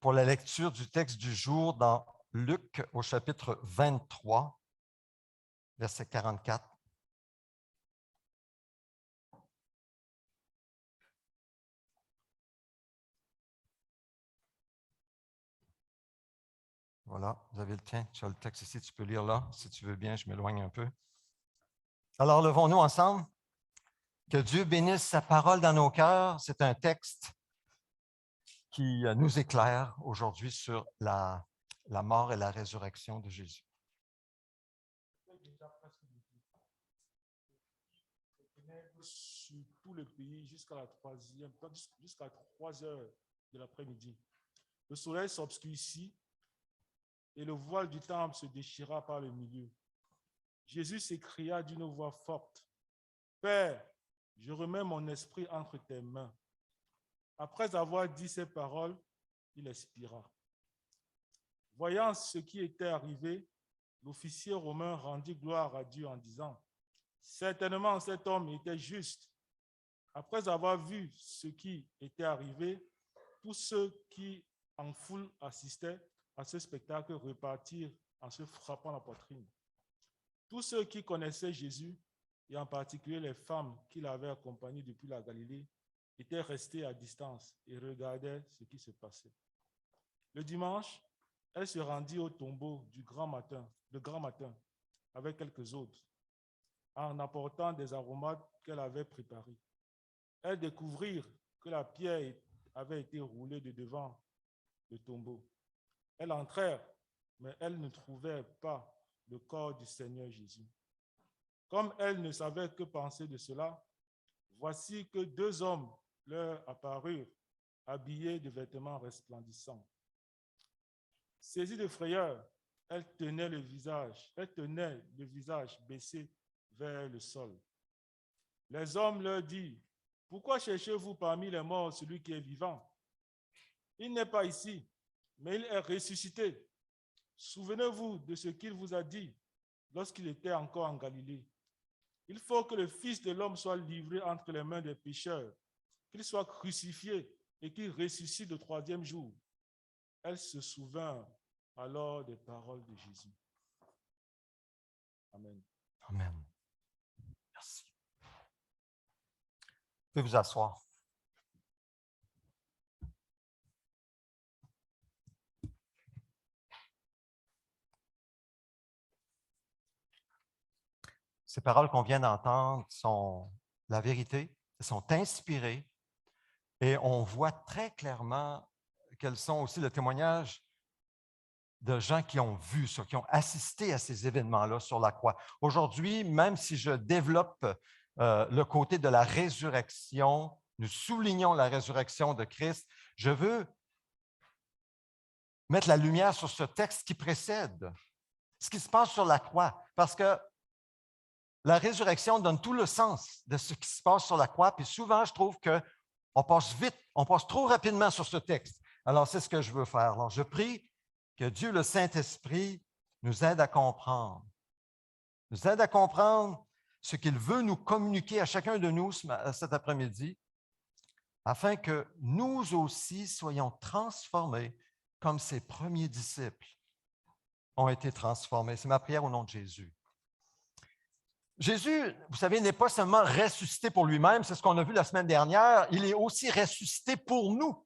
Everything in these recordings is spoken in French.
pour la lecture du texte du jour dans Luc au chapitre 23, verset 44. Voilà, vous avez le tien, tu as le texte ici, tu peux lire là. Si tu veux bien, je m'éloigne un peu. Alors, levons-nous ensemble. Que Dieu bénisse sa parole dans nos cœurs. C'est un texte qui nous éclaire aujourd'hui sur la mort et la résurrection de Jésus. Sur tout le pays jusqu'à la 3 heures de l'après-midi. Le soleil s'obscurcit et le voile du temple se déchira par le milieu. Jésus s'écria d'une voix forte, « Père, je remets mon esprit entre tes mains. » Après avoir dit ces paroles, il expira. Voyant ce qui était arrivé, l'officier romain rendit gloire à Dieu en disant, « Certainement, cet homme était juste. » Après avoir vu ce qui était arrivé, tous ceux qui en foule assistaient à ce spectacle repartirent en se frappant la poitrine. Tous ceux qui connaissaient Jésus, et en particulier les femmes qui l'avaient accompagné depuis la Galilée, étaient restés à distance et regardaient ce qui se passait. Le dimanche, elle se rendit au tombeau de grand matin avec quelques autres, en apportant des aromates qu'elle avait préparés. Elles découvrirent que la pierre avait été roulée de devant le tombeau. Elles entrèrent, mais elles ne trouvèrent pas le corps du Seigneur Jésus. Comme elles ne savaient que penser de cela, voici que 2 hommes leur apparurent, habillés de vêtements resplendissants. Saisies de frayeur, elles tenaient le visage baissé vers le sol. Les hommes leur dirent, « Pourquoi cherchez-vous parmi les morts celui qui est vivant? Il n'est pas ici, mais il est ressuscité. Souvenez-vous de ce qu'il vous a dit lorsqu'il était encore en Galilée. Il faut que le Fils de l'homme soit livré entre les mains des pécheurs, qu'il soit crucifié et qu'il ressuscite le 3e jour. » Elle se souvint alors des paroles de Jésus. Amen. Amen. Merci. Vous pouvez vous asseoir. Ces paroles qu'on vient d'entendre sont la vérité, elles sont inspirées et on voit très clairement qu'elles sont aussi le témoignage de gens qui ont vu ça, qui ont assisté à ces événements-là sur la croix. Aujourd'hui, même si je développe le côté de la résurrection, nous soulignons la résurrection de Christ, je veux mettre la lumière sur ce texte qui précède, ce qui se passe sur la croix, parce que la résurrection donne tout le sens de ce qui se passe sur la croix, puis souvent, je trouve qu'on passe vite, on passe trop rapidement sur ce texte. Alors, c'est ce que je veux faire. Alors, je prie que Dieu, le Saint-Esprit, nous aide à comprendre. Nous aide à comprendre ce qu'il veut nous communiquer à chacun de nous cet après-midi, afin que nous aussi soyons transformés comme ses premiers disciples ont été transformés. C'est ma prière au nom de Jésus. Jésus, vous savez, n'est pas seulement ressuscité pour lui-même, c'est ce qu'on a vu la semaine dernière, il est aussi ressuscité pour nous.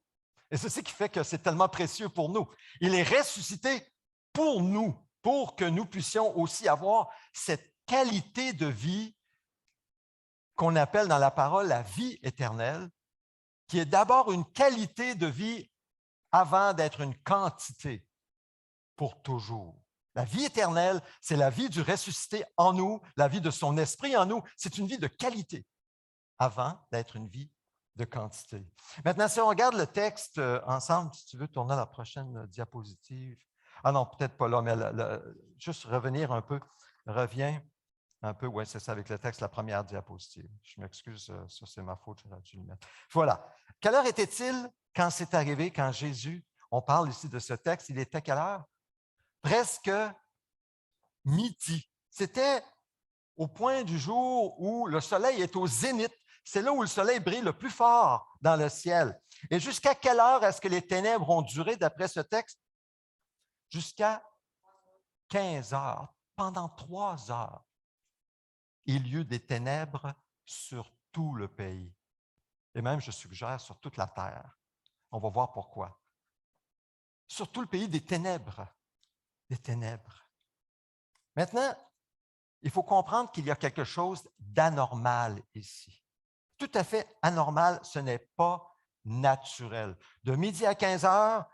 Et c'est ce qui fait que c'est tellement précieux pour nous. Il est ressuscité pour nous, pour que nous puissions aussi avoir cette qualité de vie qu'on appelle dans la parole la vie éternelle, qui est d'abord une qualité de vie avant d'être une quantité pour toujours. La vie éternelle, c'est la vie du ressuscité en nous, la vie de son esprit en nous. C'est une vie de qualité avant d'être une vie de quantité. Maintenant, si on regarde le texte ensemble, si tu veux tourner à la prochaine diapositive. Ah non, peut-être pas là, mais juste revenir un peu. Reviens un peu, oui, c'est ça, avec le texte, la première diapositive. Je m'excuse, ça c'est ma faute, j'aurais dû le mettre. Voilà. Quelle heure était-il quand c'est arrivé, quand Jésus, on parle ici de ce texte, il était quelle heure? Presque midi. C'était au point du jour où le soleil est au zénith. C'est là où le soleil brille le plus fort dans le ciel. Et jusqu'à quelle heure est-ce que les ténèbres ont duré d'après ce texte? Jusqu'à 15 heures. Pendant 3 heures, il y eut des ténèbres sur tout le pays. Et même, je suggère, sur toute la terre. On va voir pourquoi. Sur tout le pays, des ténèbres. Des ténèbres. Maintenant, il faut comprendre qu'il y a quelque chose d'anormal ici. Tout à fait anormal, ce n'est pas naturel. De midi à 15 heures,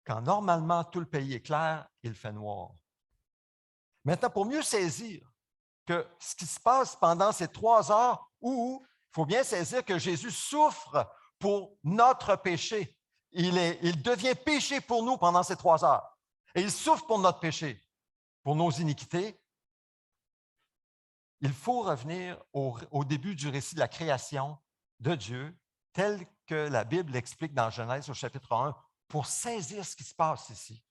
quand normalement tout le pays est clair, il fait noir. Maintenant, pour mieux saisir que ce qui se passe pendant ces 3 heures, où il faut bien saisir que Jésus souffre pour notre péché. Il devient péché pour nous pendant ces 3 heures. Et il souffre pour notre péché, pour nos iniquités. Il faut revenir au début du récit de la création de Dieu, tel que la Bible l'explique dans Genèse au chapitre 1, pour saisir ce qui se passe ici.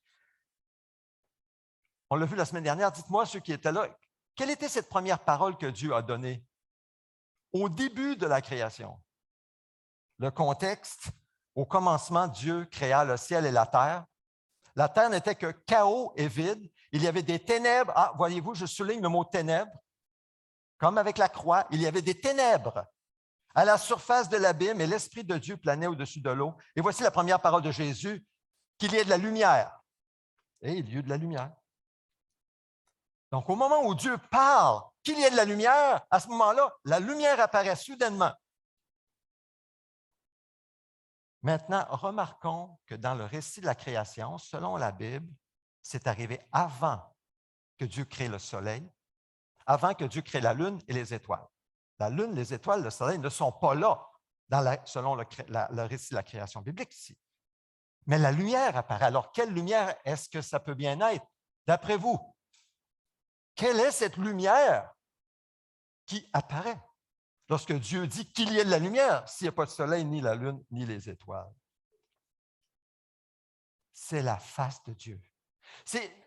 On l'a vu la semaine dernière, dites-moi ceux qui étaient là, quelle était cette première parole que Dieu a donnée au début de la création? Le contexte, au commencement, Dieu créa le ciel et la terre. La terre n'était que chaos et vide. Il y avait des ténèbres. Ah, voyez-vous, je souligne le mot ténèbres. Comme avec la croix, il y avait des ténèbres à la surface de l'abîme et l'Esprit de Dieu planait au-dessus de l'eau. Et voici la première parole de Jésus, qu'il y ait de la lumière. Et il y eut de la lumière. Donc, au moment où Dieu parle qu'il y ait de la lumière, à ce moment-là, la lumière apparaît soudainement. Maintenant, remarquons que dans le récit de la création, selon la Bible, c'est arrivé avant que Dieu crée le soleil, avant que Dieu crée la lune et les étoiles. La lune, les étoiles, le soleil ne sont pas là selon le récit de la création biblique ici. Mais la lumière apparaît. Alors, quelle lumière est-ce que ça peut bien être, d'après vous? Quelle est cette lumière qui apparaît lorsque Dieu dit qu'il y ait de la lumière, s'il n'y a pas de soleil, ni la lune, ni les étoiles? C'est la face de Dieu.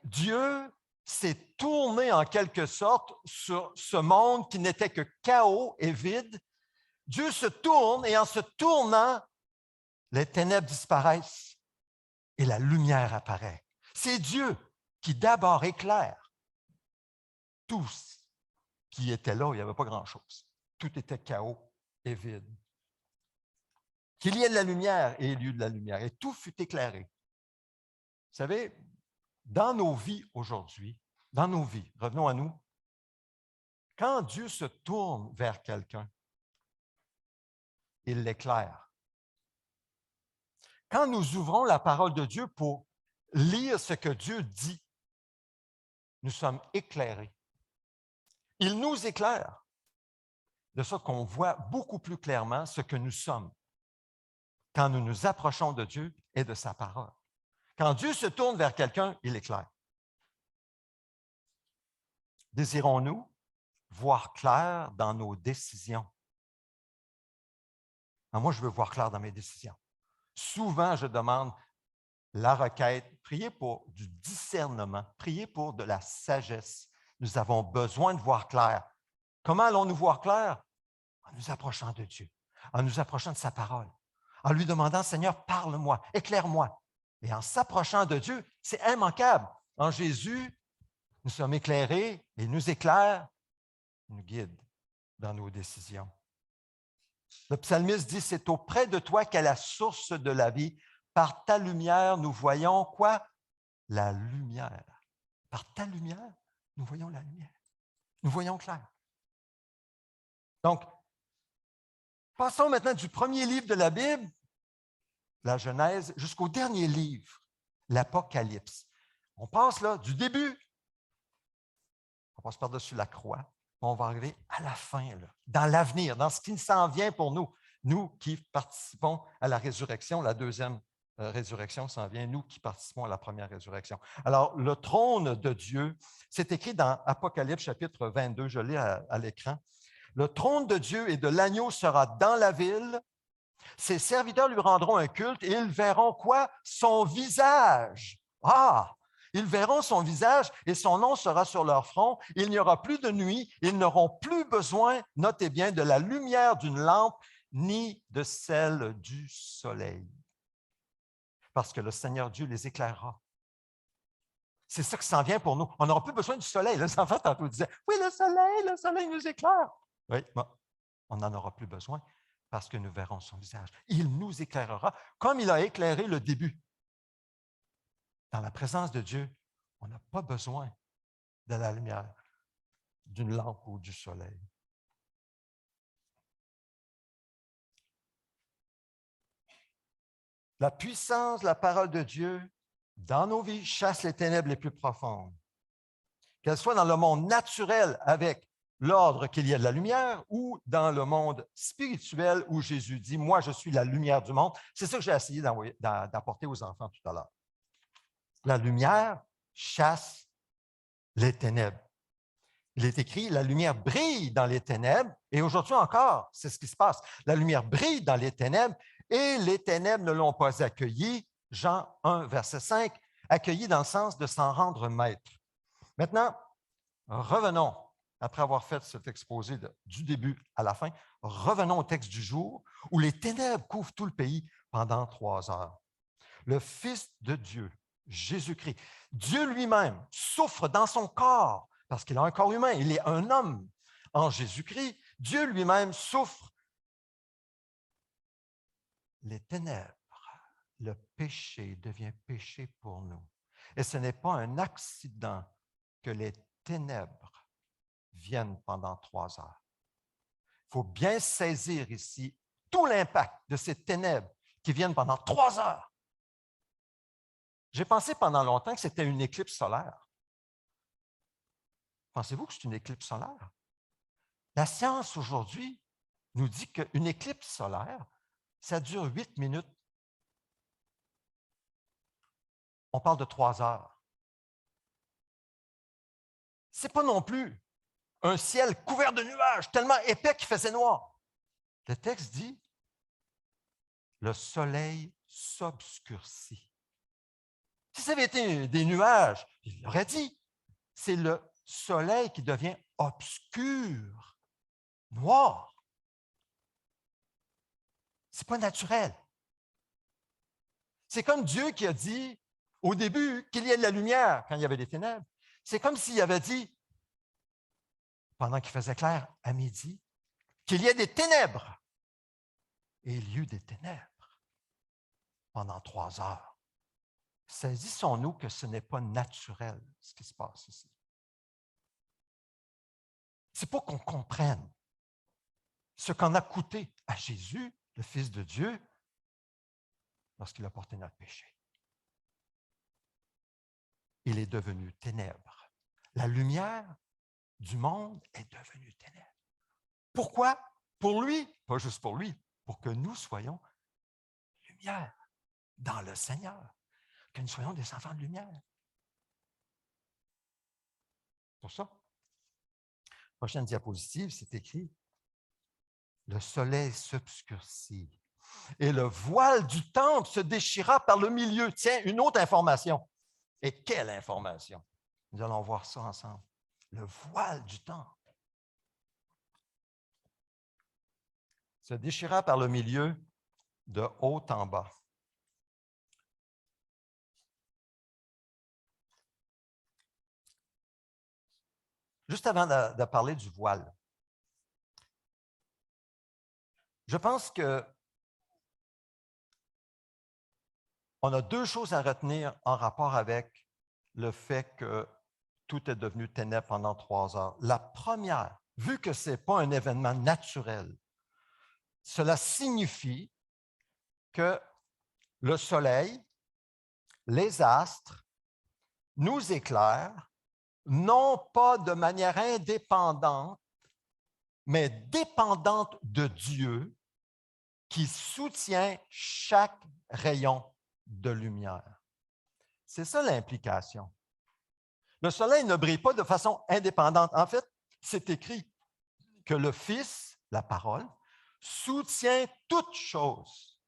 Dieu s'est tourné en quelque sorte sur ce monde qui n'était que chaos et vide. Dieu se tourne et en se tournant, les ténèbres disparaissent et la lumière apparaît. C'est Dieu qui d'abord éclaire. Tout ce qui était là, il n'y avait pas grand-chose. Tout était chaos et vide. Qu'il y ait de la lumière et il y eut de la lumière et tout fut éclairé. Vous savez, dans nos vies aujourd'hui, dans nos vies, revenons à nous, quand Dieu se tourne vers quelqu'un, il l'éclaire. Quand nous ouvrons la parole de Dieu pour lire ce que Dieu dit, nous sommes éclairés. Il nous éclaire, de sorte qu'on voit beaucoup plus clairement ce que nous sommes quand nous nous approchons de Dieu et de sa parole. Quand Dieu se tourne vers quelqu'un, il éclaire. Désirons-nous voir clair dans nos décisions? Moi, je veux voir clair dans mes décisions. Souvent, je demande la requête, priez pour du discernement, priez pour de la sagesse. Nous avons besoin de voir clair. Comment allons-nous voir clair? En nous approchant de Dieu, en nous approchant de sa parole, en lui demandant, Seigneur, parle-moi, éclaire-moi. Et en s'approchant de Dieu, c'est immanquable. En Jésus, nous sommes éclairés, il nous éclaire, il nous guide dans nos décisions. Le psalmiste dit, c'est auprès de toi qu'est la source de la vie. Par ta lumière, nous voyons quoi? La lumière. Par ta lumière, nous voyons la lumière. Nous voyons clair. Donc, passons maintenant du premier livre de la Bible, la Genèse, jusqu'au dernier livre, l'Apocalypse. On passe là du début, on passe par-dessus la croix, on va arriver à la fin, là, dans l'avenir, dans ce qui s'en vient pour nous. Nous qui participons à la résurrection, la deuxième résurrection s'en vient, nous qui participons à la première résurrection. Alors, le trône de Dieu, c'est écrit dans Apocalypse chapitre 22, je l'ai à l'écran. Le trône de Dieu et de l'agneau sera dans la ville. Ses serviteurs lui rendront un culte et ils verront quoi? Son visage. Ah! Ils verront son visage et son nom sera sur leur front. Il n'y aura plus de nuit. Ils n'auront plus besoin, notez bien, de la lumière d'une lampe ni de celle du soleil, parce que le Seigneur Dieu les éclairera. C'est ça qui s'en vient pour nous. On n'aura plus besoin du soleil. Les enfants, tantôt, disaient, oui, le soleil nous éclaire. Oui, bon, on n'en aura plus besoin parce que nous verrons son visage. Il nous éclairera comme il a éclairé le début. Dans la présence de Dieu, on n'a pas besoin de la lumière, d'une lampe ou du soleil. La puissance de la parole de Dieu dans nos vies chasse les ténèbres les plus profondes. Qu'elles soient dans le monde naturel avec l'ordre qu'il y ait de la lumière ou dans le monde spirituel où Jésus dit « Moi, je suis la lumière du monde ». C'est ça que j'ai essayé d'apporter aux enfants tout à l'heure. La lumière chasse les ténèbres. Il est écrit « La lumière brille dans les ténèbres » et aujourd'hui encore, c'est ce qui se passe. La lumière brille dans les ténèbres et les ténèbres ne l'ont pas accueillie. Jean 1, verset 5, accueilli dans le sens de s'en rendre maître. Maintenant, revenons, après avoir fait cet exposé du début à la fin, revenons au texte du jour où les ténèbres couvrent tout le pays pendant 3 heures. Le Fils de Dieu, Jésus-Christ, Dieu lui-même souffre dans son corps parce qu'il a un corps humain, il est un homme en Jésus-Christ. Dieu lui-même souffre les ténèbres. Le péché devient péché pour nous. Et ce n'est pas un accident que les ténèbres viennent pendant 3 heures. Il faut bien saisir ici tout l'impact de ces ténèbres qui viennent pendant 3 heures. J'ai pensé pendant longtemps que c'était une éclipse solaire. Pensez-vous que c'est une éclipse solaire? La science aujourd'hui nous dit qu'une éclipse solaire, ça dure 8 minutes. On parle de 3 heures. Ce n'est pas non plus un ciel couvert de nuages, tellement épais qu'il faisait noir. Le texte dit, le soleil s'obscurcit. Si ça avait été des nuages, il l'aurait dit, c'est le soleil qui devient obscur, noir. Ce n'est pas naturel. C'est comme Dieu qui a dit au début qu'il y ait de la lumière quand il y avait des ténèbres. C'est comme s'il avait dit, pendant qu'il faisait clair à midi, qu'il y ait des ténèbres. Et il y eut des ténèbres pendant 3 heures. Saisissons-nous que ce n'est pas naturel ce qui se passe ici. C'est pour qu'on comprenne ce qu'en a coûté à Jésus, le Fils de Dieu, lorsqu'il a porté notre péché. Il est devenu ténèbres. La lumière du monde est devenue ténèbres. Pourquoi? Pour lui, pas juste pour lui, pour que nous soyons lumière dans le Seigneur, que nous soyons des enfants de lumière. Pour ça, prochaine diapositive, c'est écrit « Le soleil s'obscurcit et le voile du temple se déchira par le milieu. » Tiens, une autre information. Et quelle information? Nous allons voir ça ensemble. Le voile du temple se déchira par le milieu de haut en bas. Juste avant de parler du voile, je pense qu'on a 2 choses à retenir en rapport avec le fait que tout est devenu ténèbres pendant 3 heures. La première, vu que ce n'est pas un événement naturel, cela signifie que le soleil, les astres, nous éclairent, non pas de manière indépendante, mais dépendante de Dieu qui soutient chaque rayon de lumière. C'est ça l'implication. Le soleil ne brille pas de façon indépendante. En fait, c'est écrit que le Fils, la parole, soutient toutes choses.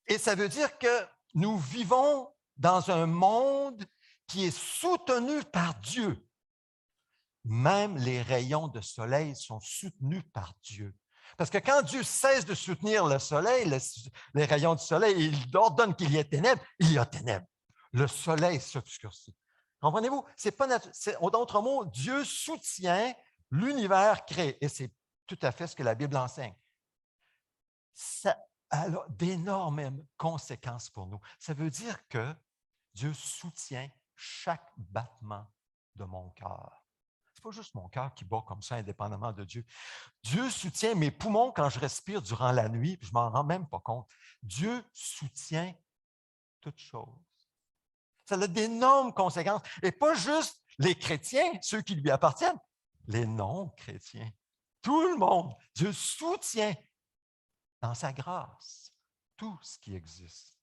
Et ça veut dire que nous vivons dans un monde qui est soutenu par Dieu. même les rayons de soleil sont soutenus par Dieu. Parce que quand Dieu cesse de soutenir le soleil, les rayons du soleil, il ordonne qu'il y ait ténèbres, il y a ténèbres. Le soleil s'obscurcit. Comprenez-vous? C'est pas en d'autres mots, Dieu soutient l'univers créé. Et c'est tout à fait ce que la Bible enseigne. Ça a d'énormes conséquences pour nous. Ça veut dire que Dieu soutient chaque battement de mon cœur. Ce n'est pas juste mon cœur qui bat comme ça, indépendamment de Dieu. Dieu soutient mes poumons quand je respire durant la nuit, puis je ne m'en rends même pas compte. Dieu soutient toutes choses. Ça a d'énormes conséquences. Et pas juste les chrétiens, ceux qui lui appartiennent, les non-chrétiens. Tout le monde. Dieu soutient dans sa grâce tout ce qui existe.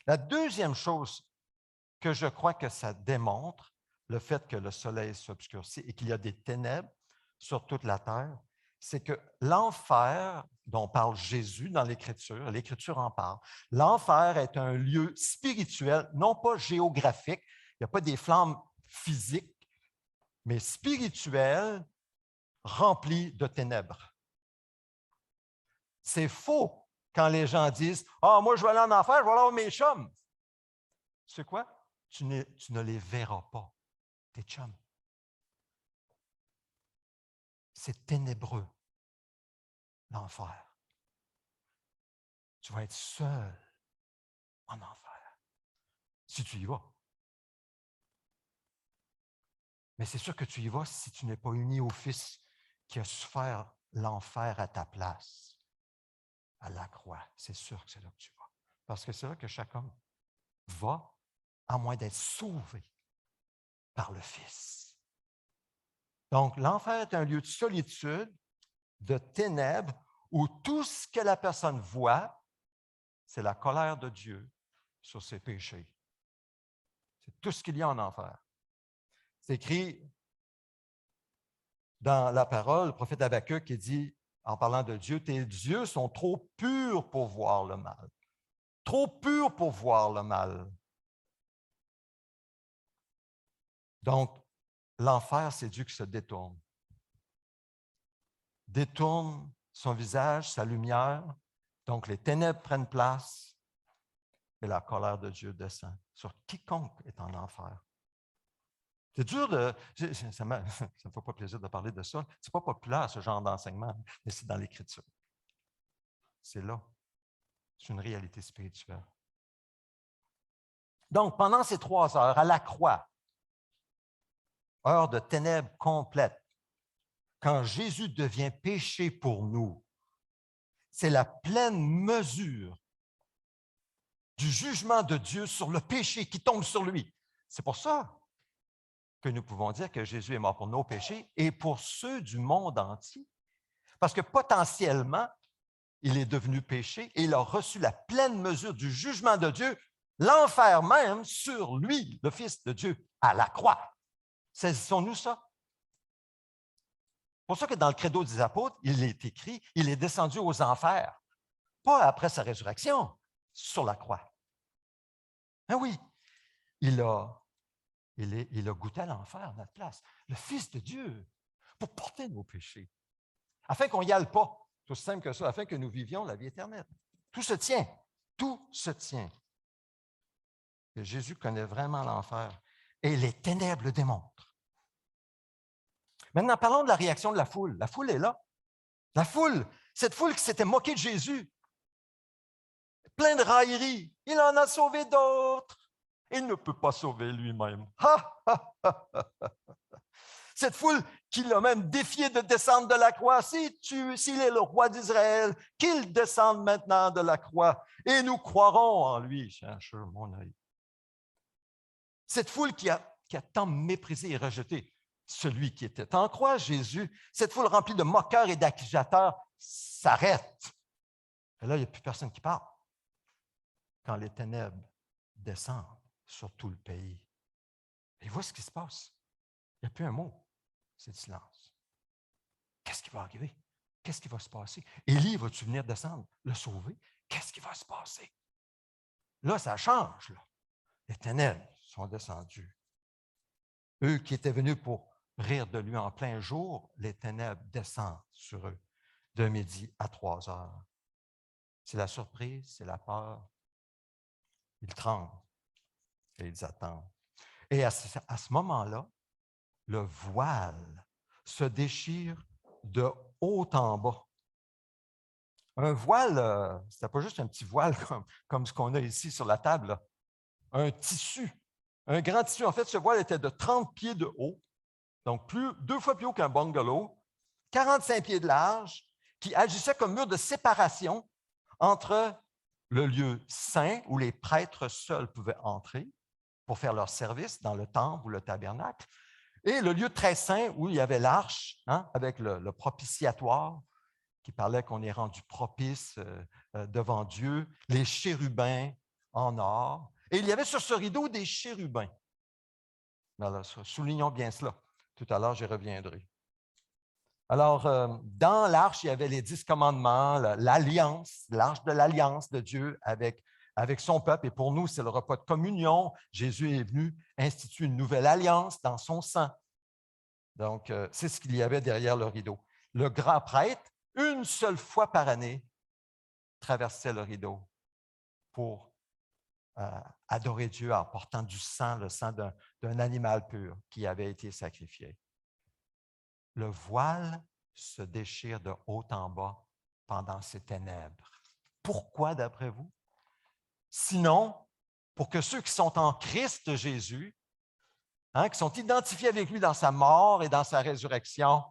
La deuxième chose que je crois que ça démontre, le fait que le soleil s'obscurcit et qu'il y a des ténèbres sur toute la terre, c'est que l'enfer dont parle Jésus dans l'Écriture en parle, l'enfer est un lieu spirituel, non pas géographique, il n'y a pas des flammes physiques, mais spirituel, rempli de ténèbres. C'est faux quand les gens disent « Ah, moi, je vais aller en enfer, je vais aller voir mes chums. » Tu sais quoi? Tu ne les verras pas, tes chums. C'est ténébreux, l'enfer. Tu vas être seul en enfer, si tu y vas. Mais c'est sûr que tu y vas si tu n'es pas uni au Fils qui a souffert l'enfer à ta place, à la croix. C'est sûr que c'est là que tu vas. Parce que c'est là que chaque homme va, à moins d'être sauvé par le Fils. Donc, l'enfer est un lieu de solitude, de ténèbres, où tout ce que la personne voit, c'est la colère de Dieu sur ses péchés. C'est tout ce qu'il y a en enfer. C'est écrit dans la parole, le prophète Habakkuk qui dit, en parlant de Dieu, « Tes yeux sont trop purs pour voir le mal. » Trop purs pour voir le mal. Donc, l'enfer, c'est Dieu qui se détourne. Détourne son visage, sa lumière. Donc, les ténèbres prennent place et la colère de Dieu descend sur quiconque est en enfer. C'est dur de... Ça ne me fait pas plaisir de parler de ça. Ce n'est pas populaire, ce genre d'enseignement, mais c'est dans l'Écriture. C'est là. C'est une réalité spirituelle. Donc, pendant ces 3 heures, à la croix, heure de ténèbres complètes, quand Jésus devient péché pour nous, c'est la pleine mesure du jugement de Dieu sur le péché qui tombe sur lui. C'est pour ça que nous pouvons dire que Jésus est mort pour nos péchés et pour ceux du monde entier. Parce que potentiellement, il est devenu péché et il a reçu la pleine mesure du jugement de Dieu, l'enfer même sur lui, le Fils de Dieu, à la croix. Saisissons-nous ça? C'est pour ça que dans le Credo des apôtres, il est écrit, il est descendu aux enfers, pas après sa résurrection, sur la croix. Ah oui, il a goûté à l'enfer à notre place, le Fils de Dieu, pour porter nos péchés, afin qu'on n'y aille pas, tout aussi simple que ça, afin que nous vivions la vie éternelle. Tout se tient, tout se tient. Et Jésus connaît vraiment l'enfer et les ténèbres le démontrent. Maintenant, parlons de la réaction de la foule. La foule est là. La foule, cette foule qui s'était moquée de Jésus, plein de railleries. Il en a sauvé d'autres. Il ne peut pas sauver lui-même. Cette foule qui l'a même défié de descendre de la croix. S'il est le roi d'Israël, qu'il descende maintenant de la croix et nous croirons en lui. Cherche mon œil. Cette foule qui a tant méprisé et rejeté celui qui était en croix, Jésus, cette foule remplie de moqueurs et d'accusateurs s'arrête. Et là, il n'y a plus personne qui parle. Quand les ténèbres descendent sur tout le pays. Et voilà ce qui se passe. Il n'y a plus un mot. C'est le silence. Qu'est-ce qui va arriver? Qu'est-ce qui va se passer? Élie, va-tu venir descendre, le sauver? Qu'est-ce qui va se passer? Là, ça change. Là. Les ténèbres sont descendues. Eux qui étaient venus pour rire de lui en plein jour, les ténèbres descendent sur eux de midi à 3 heures. C'est la surprise, c'est la peur. Ils tremblent et ils attendent. Et à ce moment-là, le voile se déchire de haut en bas. Un voile, ce n'était pas juste un petit voile comme ce qu'on a ici sur la table, là. Un tissu, un grand tissu. En fait, ce voile était de 30 pieds de haut, donc 2 fois plus haut qu'un bungalow, 45 pieds de large, qui agissait comme mur de séparation entre le lieu saint où les prêtres seuls pouvaient entrer pour faire leur service dans le temple ou le tabernacle, et le lieu très saint où il y avait l'arche, avec le propitiatoire, qui parlait qu'on est rendu propice devant Dieu, les chérubins en or. Et il y avait sur ce rideau des chérubins. Alors, soulignons bien cela. Tout à l'heure, j'y reviendrai. Alors, dans l'arche, il y avait les 10 commandements, l'alliance, l'arche de l'alliance de Dieu avec son peuple. Et pour nous, c'est le repas de communion. Jésus est venu instituer une nouvelle alliance dans son sang. Donc, c'est ce qu'il y avait derrière le rideau. Le grand prêtre, une seule fois par année, traversait le rideau pour adorer Dieu en portant du sang, le sang d'un animal pur qui avait été sacrifié. Le voile se déchire de haut en bas pendant ces ténèbres. Pourquoi, d'après vous? Sinon, pour que ceux qui sont en Christ Jésus, qui sont identifiés avec lui dans sa mort et dans sa résurrection,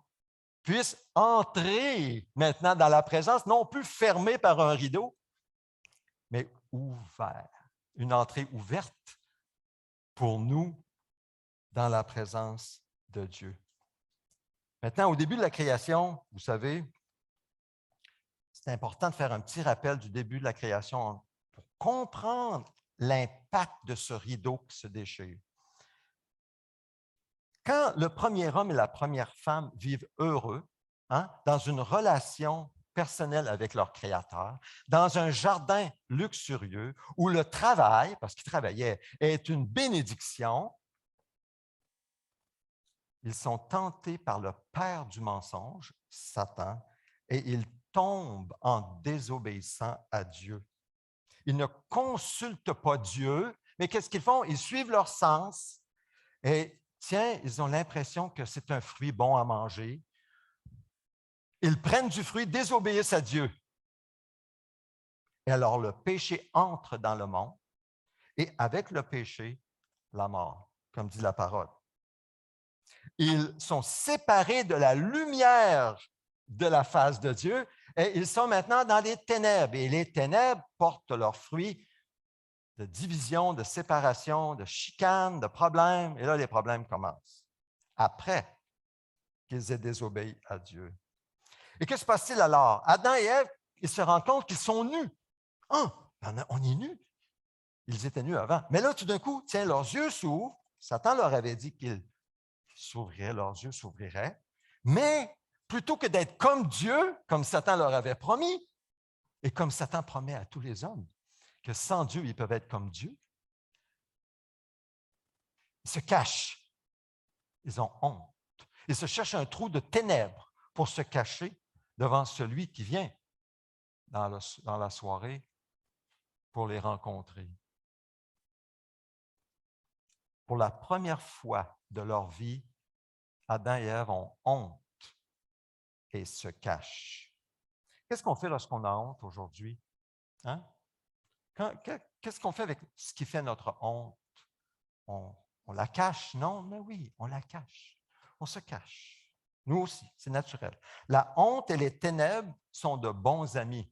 puissent entrer maintenant dans la présence, non plus fermée par un rideau, mais ouvert. Une entrée ouverte pour nous dans la présence de Dieu. Maintenant, au début de la création, vous savez, c'est important de faire un petit rappel du début de la création pour comprendre l'impact de ce rideau qui se déchire. Quand le premier homme et la première femme vivent heureux, dans une relation personnelle avec leur Créateur, dans un jardin luxurieux où le travail, parce qu'ils travaillaient, est une bénédiction, ils sont tentés par le père du mensonge, Satan, et ils tombent en désobéissant à Dieu. Ils ne consultent pas Dieu, mais qu'est-ce qu'ils font? Ils suivent leur sens et, tiens, ils ont l'impression que c'est un fruit bon à manger. Ils prennent du fruit, désobéissent à Dieu. Et alors, le péché entre dans le monde et avec le péché, la mort, comme dit la parole. Ils sont séparés de la lumière de la face de Dieu et ils sont maintenant dans les ténèbres. Et les ténèbres portent leurs fruits de division, de séparation, de chicane, de problèmes. Et là, les problèmes commencent après qu'ils aient désobéi à Dieu. Et que se passe-t-il alors? Adam et Ève, ils se rendent compte qu'ils sont nus. On est nus. Ils étaient nus avant. Mais là, tout d'un coup, tiens, leurs yeux s'ouvrent. Satan leur avait dit qu'ils s'ouvriraient, leurs yeux s'ouvriraient. Mais plutôt que d'être comme Dieu, comme Satan leur avait promis, et comme Satan promet à tous les hommes, que sans Dieu, ils peuvent être comme Dieu, ils se cachent. Ils ont honte. Ils se cherchent un trou de ténèbres pour se cacher devant celui qui vient dans la soirée pour les rencontrer. Pour la première fois de leur vie, Adam et Ève ont honte et se cachent. Qu'est-ce qu'on fait lorsqu'on a honte aujourd'hui? Qu'est-ce qu'on fait avec ce qui fait notre honte? On la cache? Non, mais oui, on la cache. On se cache. Nous aussi, c'est naturel. La honte et les ténèbres sont de bons amis.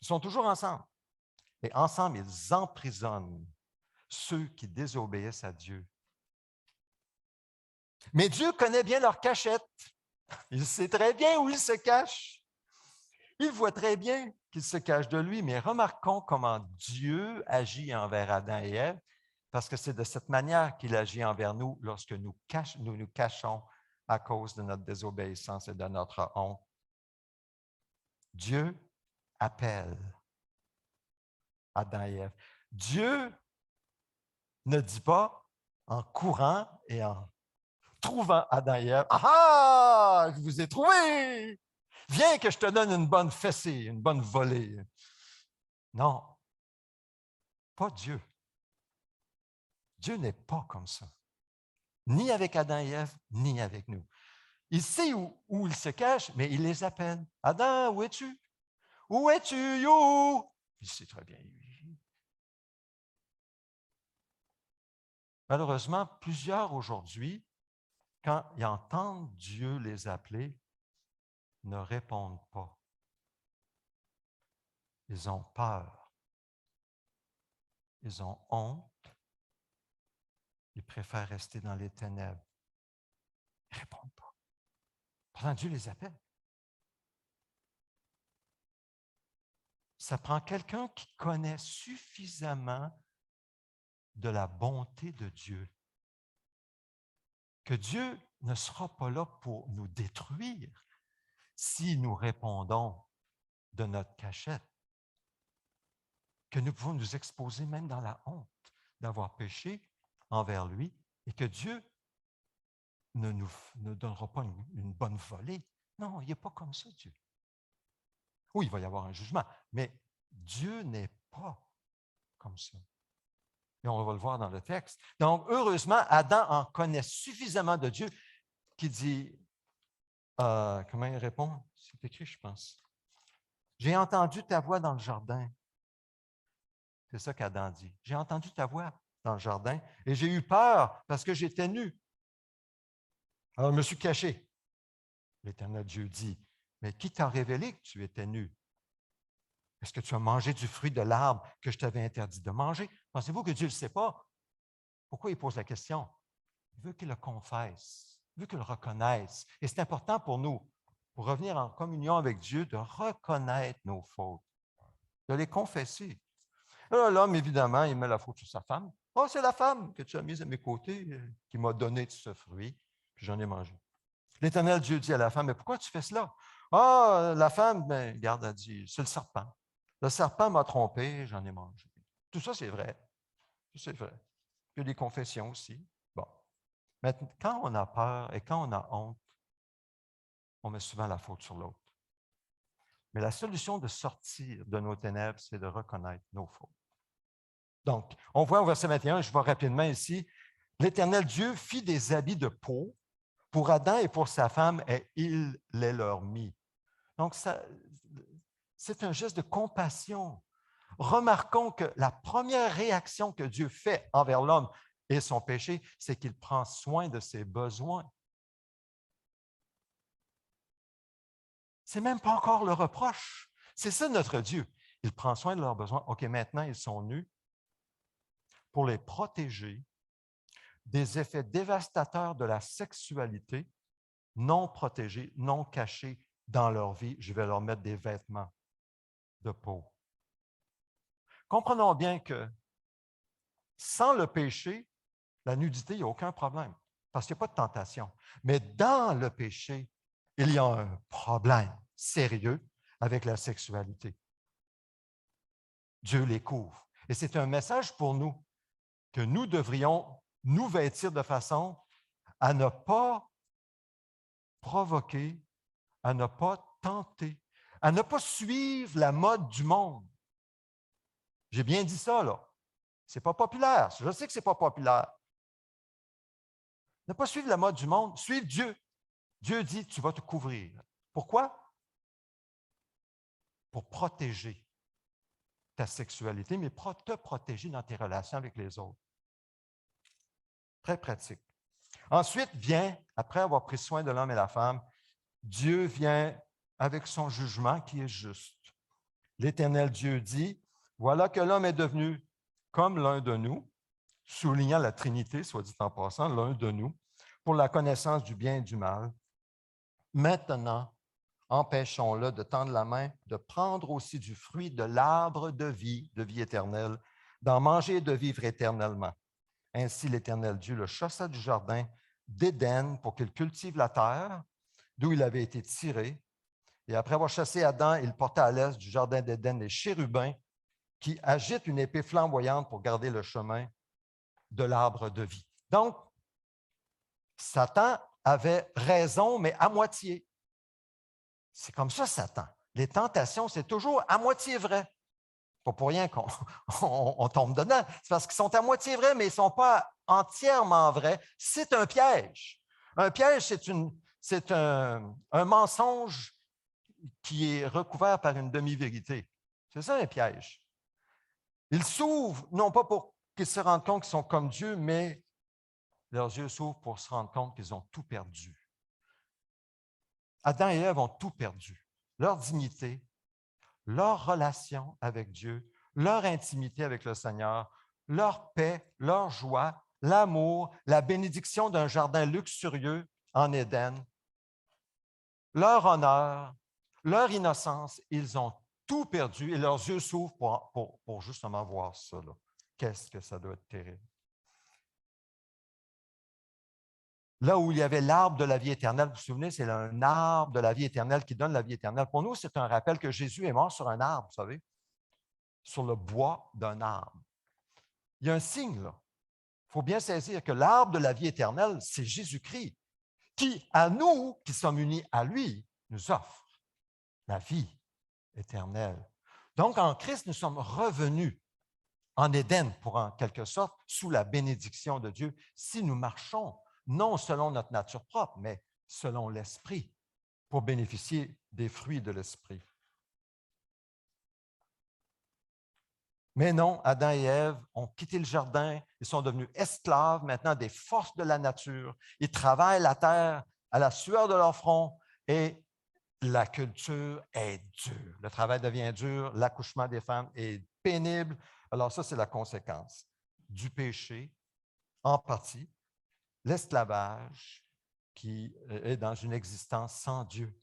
Ils sont toujours ensemble. Et ensemble, ils emprisonnent ceux qui désobéissent à Dieu. Mais Dieu connaît bien leur cachette. Il sait très bien où ils se cachent. Il voit très bien qu'ils se cachent de lui, mais remarquons comment Dieu agit envers Adam et Ève, parce que c'est de cette manière qu'il agit envers nous lorsque nous nous cachons à cause de notre désobéissance et de notre honte. Dieu appelle Adam et Ève. Dieu ne dit pas en courant et en trouvant Adam et Ève. Ah ah! Je vous ai trouvé! Viens que je te donne une bonne fessée, une bonne volée. Non, pas Dieu. Dieu n'est pas comme ça. Ni avec Adam et Ève, ni avec nous. Il sait où il se cache, mais il les appelle. Adam, où es-tu? Où es-tu, yo? Il sait très bien. Malheureusement, plusieurs aujourd'hui, quand ils entendent Dieu les appeler, ne répondent pas. Ils ont peur. Ils ont honte. Ils préfèrent rester dans les ténèbres. Ils ne répondent pas. Pourtant, Dieu les appelle. Ça prend quelqu'un qui connaît suffisamment de la bonté de Dieu, que Dieu ne sera pas là pour nous détruire si nous répondons de notre cachette, que nous pouvons nous exposer même dans la honte d'avoir péché envers lui et que Dieu ne nous donnera pas une bonne volée. Non, il n'est pas comme ça, Dieu. Oui, il va y avoir un jugement, mais Dieu n'est pas comme ça. Et on va le voir dans le texte. Donc, heureusement, Adam en connaît suffisamment de Dieu qui dit, comment il répond? C'est écrit, je pense. J'ai entendu ta voix dans le jardin. C'est ça qu'Adam dit. J'ai entendu ta voix dans le jardin et j'ai eu peur parce que j'étais nu. Alors, je me suis caché. L'Éternel Dieu dit, mais qui t'a révélé que tu étais nu? Est-ce que tu as mangé du fruit de l'arbre que je t'avais interdit de manger? Pensez-vous que Dieu ne le sait pas? Pourquoi il pose la question? Il veut qu'il le confesse, il veut qu'il le reconnaisse. Et c'est important pour nous, pour revenir en communion avec Dieu, de reconnaître nos fautes, de les confesser. Là, l'homme, évidemment, il met la faute sur sa femme. « Oh, c'est la femme que tu as mise à mes côtés, qui m'a donné de ce fruit, puis j'en ai mangé. » L'Éternel Dieu dit à la femme, « Mais pourquoi tu fais cela? » Ah, la femme, bien, regarde, elle dit, « C'est le serpent. Le serpent m'a trompé, j'en ai mangé. » Tout ça, c'est vrai. C'est vrai. Il y a des confessions aussi. Bon. Maintenant, quand on a peur et quand on a honte, on met souvent la faute sur l'autre. Mais la solution de sortir de nos ténèbres, c'est de reconnaître nos fautes. Donc, on voit au verset 21, je vais rapidement ici, l'Éternel Dieu fit des habits de peau pour Adam et pour sa femme, et il les leur mit. Donc, c'est un geste de compassion. Remarquons que la première réaction que Dieu fait envers l'homme et son péché, c'est qu'il prend soin de ses besoins. Ce n'est même pas encore le reproche. C'est ça notre Dieu. Il prend soin de leurs besoins. OK, maintenant, ils sont nus pour les protéger des effets dévastateurs de la sexualité non protégés, non cachés dans leur vie. Je vais leur mettre des vêtements de peau. Comprenons bien que sans le péché, la nudité, il n'y a aucun problème, parce qu'il n'y a pas de tentation. Mais dans le péché, il y a un problème sérieux avec la sexualité. Dieu les couvre. Et c'est un message pour nous que nous devrions nous vêtir de façon à ne pas provoquer, à ne pas tenter, à ne pas suivre la mode du monde. J'ai bien dit ça, là. Ce n'est pas populaire. Je sais que ce n'est pas populaire. Ne pas suivre la mode du monde, suivre Dieu. Dieu dit, tu vas te couvrir. Pourquoi? Pour protéger ta sexualité, mais te protéger dans tes relations avec les autres. Très pratique. Ensuite vient, après avoir pris soin de l'homme et la femme, Dieu vient avec son jugement qui est juste. L'Éternel Dieu dit, voilà que l'homme est devenu comme l'un de nous, soulignant la Trinité, soit dit en passant, l'un de nous, pour la connaissance du bien et du mal. Maintenant, empêchons-le de tendre la main, de prendre aussi du fruit de l'arbre de vie éternelle, d'en manger et de vivre éternellement. Ainsi, l'Éternel Dieu le chassa du jardin d'Éden pour qu'il cultive la terre, d'où il avait été tiré. Et après avoir chassé Adam, il porta à l'est du jardin d'Éden les chérubins qui agitent une épée flamboyante pour garder le chemin de l'arbre de vie. Donc, Satan avait raison, mais à moitié. C'est comme ça, Satan. Les tentations, c'est toujours à moitié vrai. Pas pour rien qu'on on tombe dedans. C'est parce qu'ils sont à moitié vrais, mais ils ne sont pas entièrement vrais. C'est un piège. Un piège, c'est un mensonge qui est recouvert par une demi-vérité. C'est ça un piège. Ils s'ouvrent, non pas pour qu'ils se rendent compte qu'ils sont comme Dieu, mais leurs yeux s'ouvrent pour se rendre compte qu'ils ont tout perdu. Adam et Ève ont tout perdu. Leur dignité, leur relation avec Dieu, leur intimité avec le Seigneur, leur paix, leur joie, l'amour, la bénédiction d'un jardin luxurieux en Éden, leur honneur, leur innocence, ils ont tout perdu et leurs yeux s'ouvrent pour justement voir ça. Qu'est-ce que ça doit être terrible. Là où il y avait l'arbre de la vie éternelle, vous vous souvenez, c'est un arbre de la vie éternelle qui donne la vie éternelle. Pour nous, c'est un rappel que Jésus est mort sur un arbre, vous savez, sur le bois d'un arbre. Il y a un signe, là. Il faut bien saisir que l'arbre de la vie éternelle, c'est Jésus-Christ, qui, à nous, qui sommes unis à lui, nous offre la vie éternelle. Donc, en Christ, nous sommes revenus en Éden, pour en quelque sorte, sous la bénédiction de Dieu, si nous marchons non selon notre nature propre, mais selon l'Esprit, pour bénéficier des fruits de l'Esprit. Mais non, Adam et Ève ont quitté le jardin, ils sont devenus esclaves maintenant des forces de la nature. Ils travaillent la terre à la sueur de leur front et la culture est dure. Le travail devient dur, l'accouchement des femmes est pénible. Alors ça, c'est la conséquence du péché, en partie, l'esclavage qui est dans une existence sans Dieu.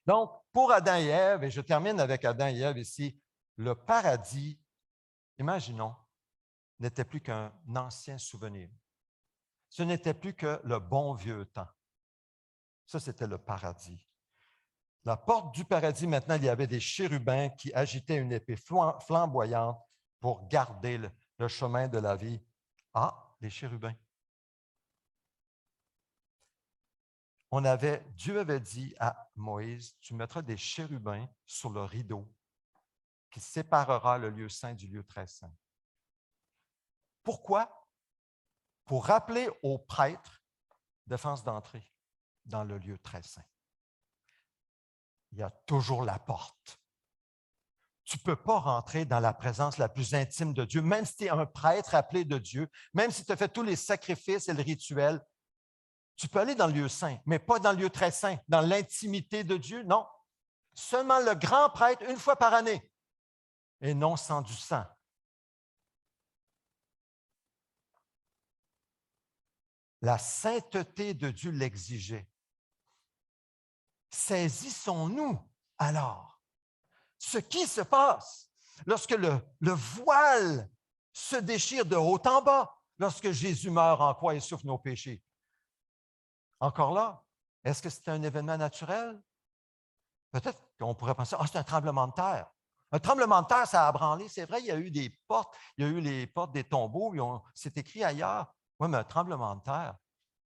Donc, pour Adam et Ève, et je termine avec Adam et Ève ici, le paradis, imaginons, n'était plus qu'un ancien souvenir. Ce n'était plus que le bon vieux temps. Ça, c'était le paradis. La porte du paradis, maintenant, il y avait des chérubins qui agitaient une épée flamboyante pour garder le chemin de la vie. Ah, les chérubins. Dieu avait dit à Moïse, tu mettras des chérubins sur le rideau qui séparera le lieu saint du lieu très saint. Pourquoi? Pour rappeler aux prêtres défense d'entrée dans le lieu très saint. Il y a toujours la porte. Tu ne peux pas rentrer dans la présence la plus intime de Dieu, même si tu es un prêtre appelé de Dieu, même si tu as fait tous les sacrifices et le rituel. Tu peux aller dans le lieu saint, mais pas dans le lieu très saint, dans l'intimité de Dieu, non. Seulement le grand prêtre une fois par année, et non sans du sang. La sainteté de Dieu l'exigeait. Saisissons-nous alors ce qui se passe lorsque le voile se déchire de haut en bas, lorsque Jésus meurt en croix et souffre nos péchés. Encore là, est-ce que c'est un événement naturel? Peut-être qu'on pourrait penser, c'est un tremblement de terre. Un tremblement de terre, ça a branlé. C'est vrai, il y a eu des portes, il y a eu les portes des tombeaux, c'est écrit ailleurs. Oui, mais un tremblement de terre,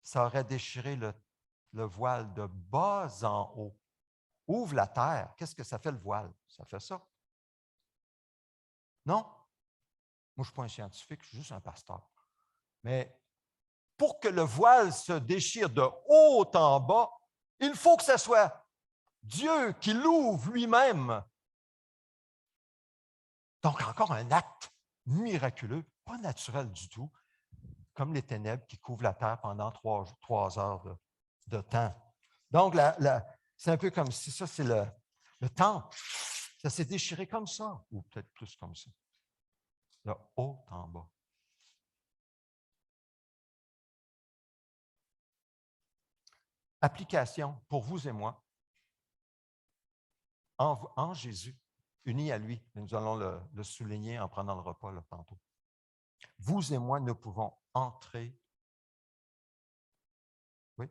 ça aurait déchiré le voile de bas en haut. Ouvre la terre. Qu'est-ce que ça fait le voile? Ça fait ça. Non? Moi, je ne suis pas un scientifique, je suis juste un pasteur. Mais pour que le voile se déchire de haut en bas, il faut que ce soit Dieu qui l'ouvre lui-même. Donc, encore un acte miraculeux, pas naturel du tout, comme les ténèbres qui couvrent la terre pendant 3 heures de temps. Donc, c'est un peu comme si ça, c'est le temple. Ça s'est déchiré comme ça, ou peut-être plus comme ça. De haut en bas. Application pour vous et moi. En Jésus, unis à lui. Nous allons le souligner en prenant le repas là, tantôt. Vous et moi, nous pouvons entrer, oui,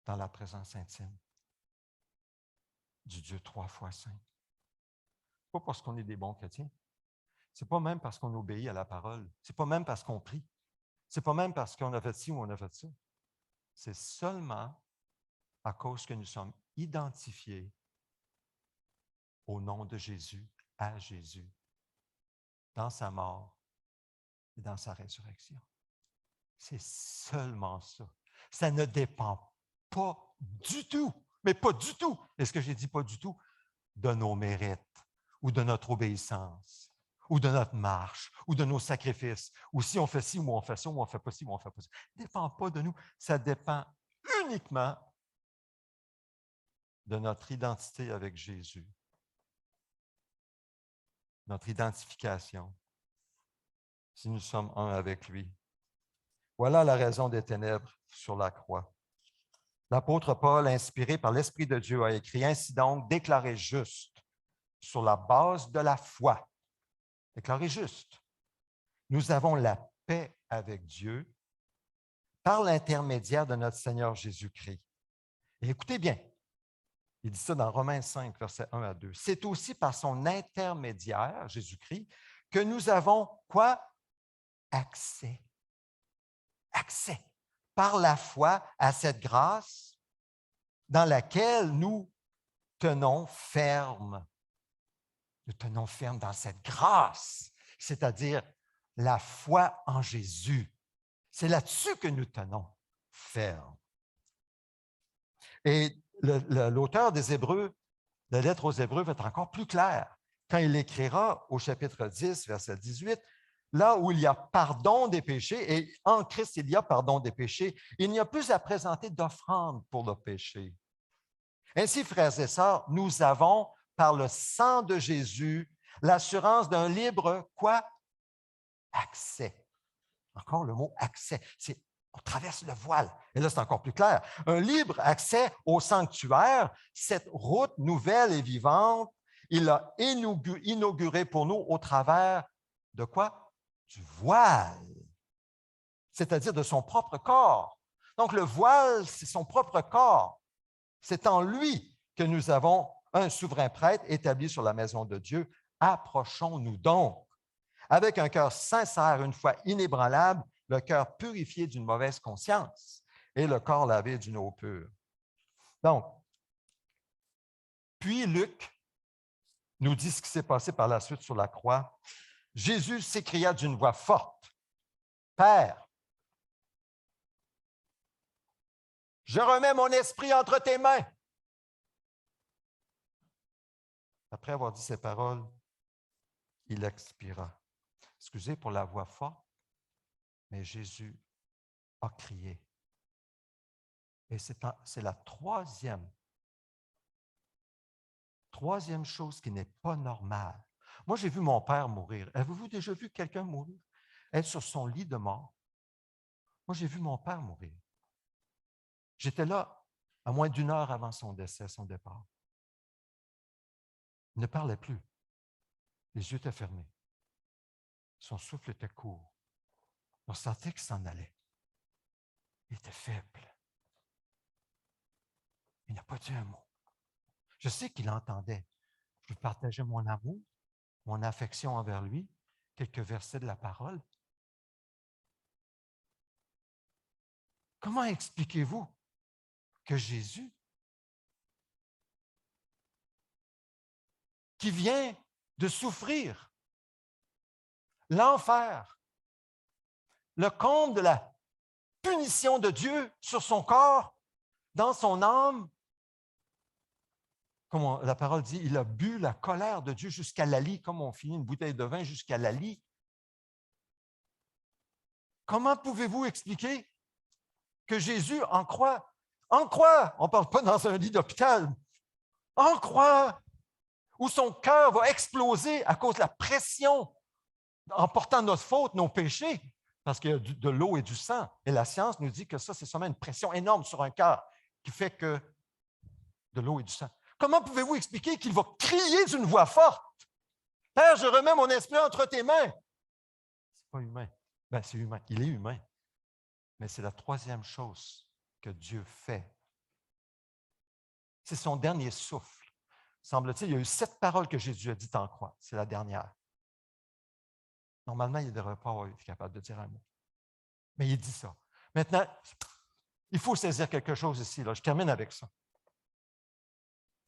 dans la présence intime du Dieu 3 fois saint. Pas parce qu'on est des bons chrétiens. Ce n'est pas même parce qu'on obéit à la parole. Ce n'est pas même parce qu'on prie. Ce n'est pas même parce qu'on a fait ci ou on a fait ça. C'est seulement à cause que nous sommes identifiés au nom de Jésus, à Jésus, dans sa mort et dans sa résurrection. C'est seulement ça. Ça ne dépend pas du tout, mais pas du tout. Est-ce que j'ai dit pas du tout? De nos mérites ou de notre obéissance ou de notre marche ou de nos sacrifices ou si on fait ci ou on fait ça ou on ne fait pas ci ou on ne fait pas ça. Ça ne dépend pas de nous. Ça dépend uniquement de notre identité avec Jésus, notre identification, si nous sommes un avec lui. Voilà la raison des ténèbres sur la croix. L'apôtre Paul, inspiré par l'Esprit de Dieu, a écrit « Ainsi donc, déclaré juste, sur la base de la foi. » Déclaré juste. Nous avons la paix avec Dieu par l'intermédiaire de notre Seigneur Jésus-Christ. Et écoutez bien, il dit ça dans Romains 5, versets 1 à 2. C'est aussi par son intermédiaire, Jésus-Christ, que nous avons quoi? Accès. Accès. Par la foi à cette grâce dans laquelle nous tenons ferme. Nous tenons ferme dans cette grâce, c'est-à-dire la foi en Jésus. C'est là-dessus que nous tenons ferme. Et l'auteur des Hébreux, la lettre aux Hébreux, va être encore plus clair quand il écrira au chapitre 10, verset 18, là où il y a pardon des péchés, et en Christ, il y a pardon des péchés, il n'y a plus à présenter d'offrande pour le péché. Ainsi, frères et sœurs, nous avons, par le sang de Jésus, l'assurance d'un libre, quoi? Accès. Encore le mot accès. On traverse le voile. Et là, c'est encore plus clair. Un libre accès au sanctuaire, cette route nouvelle et vivante, il l'a inaugurée pour nous au travers de quoi? Du voile, c'est-à-dire de son propre corps. Donc, le voile, c'est son propre corps. C'est en lui que nous avons un souverain prêtre établi sur la maison de Dieu. Approchons-nous donc avec un cœur sincère, une foi inébranlable, le cœur purifié d'une mauvaise conscience et le corps lavé d'une eau pure. Donc, puis Luc nous dit ce qui s'est passé par la suite sur la croix. Jésus s'écria d'une voix forte, « Père, je remets mon esprit entre tes mains. » Après avoir dit ces paroles, il expira. Excusez pour la voix forte, mais Jésus a crié. Et c'est la troisième chose qui n'est pas normale. Moi, j'ai vu mon père mourir. Avez-vous déjà vu quelqu'un mourir? Être sur son lit de mort. Moi, j'ai vu mon père mourir. J'étais là à moins d'1 heure avant son décès, son départ. Il ne parlait plus. Les yeux étaient fermés. Son souffle était court. On sentait qu'il s'en allait. Il était faible. Il n'a pas dit un mot. Je sais qu'il entendait. Je lui partageais mon amour, mon affection envers lui, quelques versets de la parole. Comment expliquez-vous que Jésus, qui vient de souffrir l'enfer, le comble de la punition de Dieu sur son corps, dans son âme, comme la parole dit, il a bu la colère de Dieu jusqu'à la lie, comme on finit une bouteille de vin jusqu'à la lie. Comment pouvez-vous expliquer que Jésus en croix, on ne parle pas dans un lit d'hôpital, en croix, où son cœur va exploser à cause de la pression en portant notre faute, nos péchés, parce qu'il y a de l'eau et du sang. Et la science nous dit que ça, c'est seulement une pression énorme sur un cœur qui fait que de l'eau et du sang. Comment pouvez-vous expliquer qu'il va crier d'une voix forte? « Père, je remets mon esprit entre tes mains. » C'est pas humain. Bien, c'est humain. Il est humain. Mais c'est la troisième chose que Dieu fait. C'est son dernier souffle. Semble-t-il, il y a eu 7 paroles que Jésus a dites en croix. C'est la dernière. Normalement, il ne devrait pas avoir été capable de dire un mot. Mais il dit ça. Maintenant, il faut saisir quelque chose ici. Là. Je termine avec ça.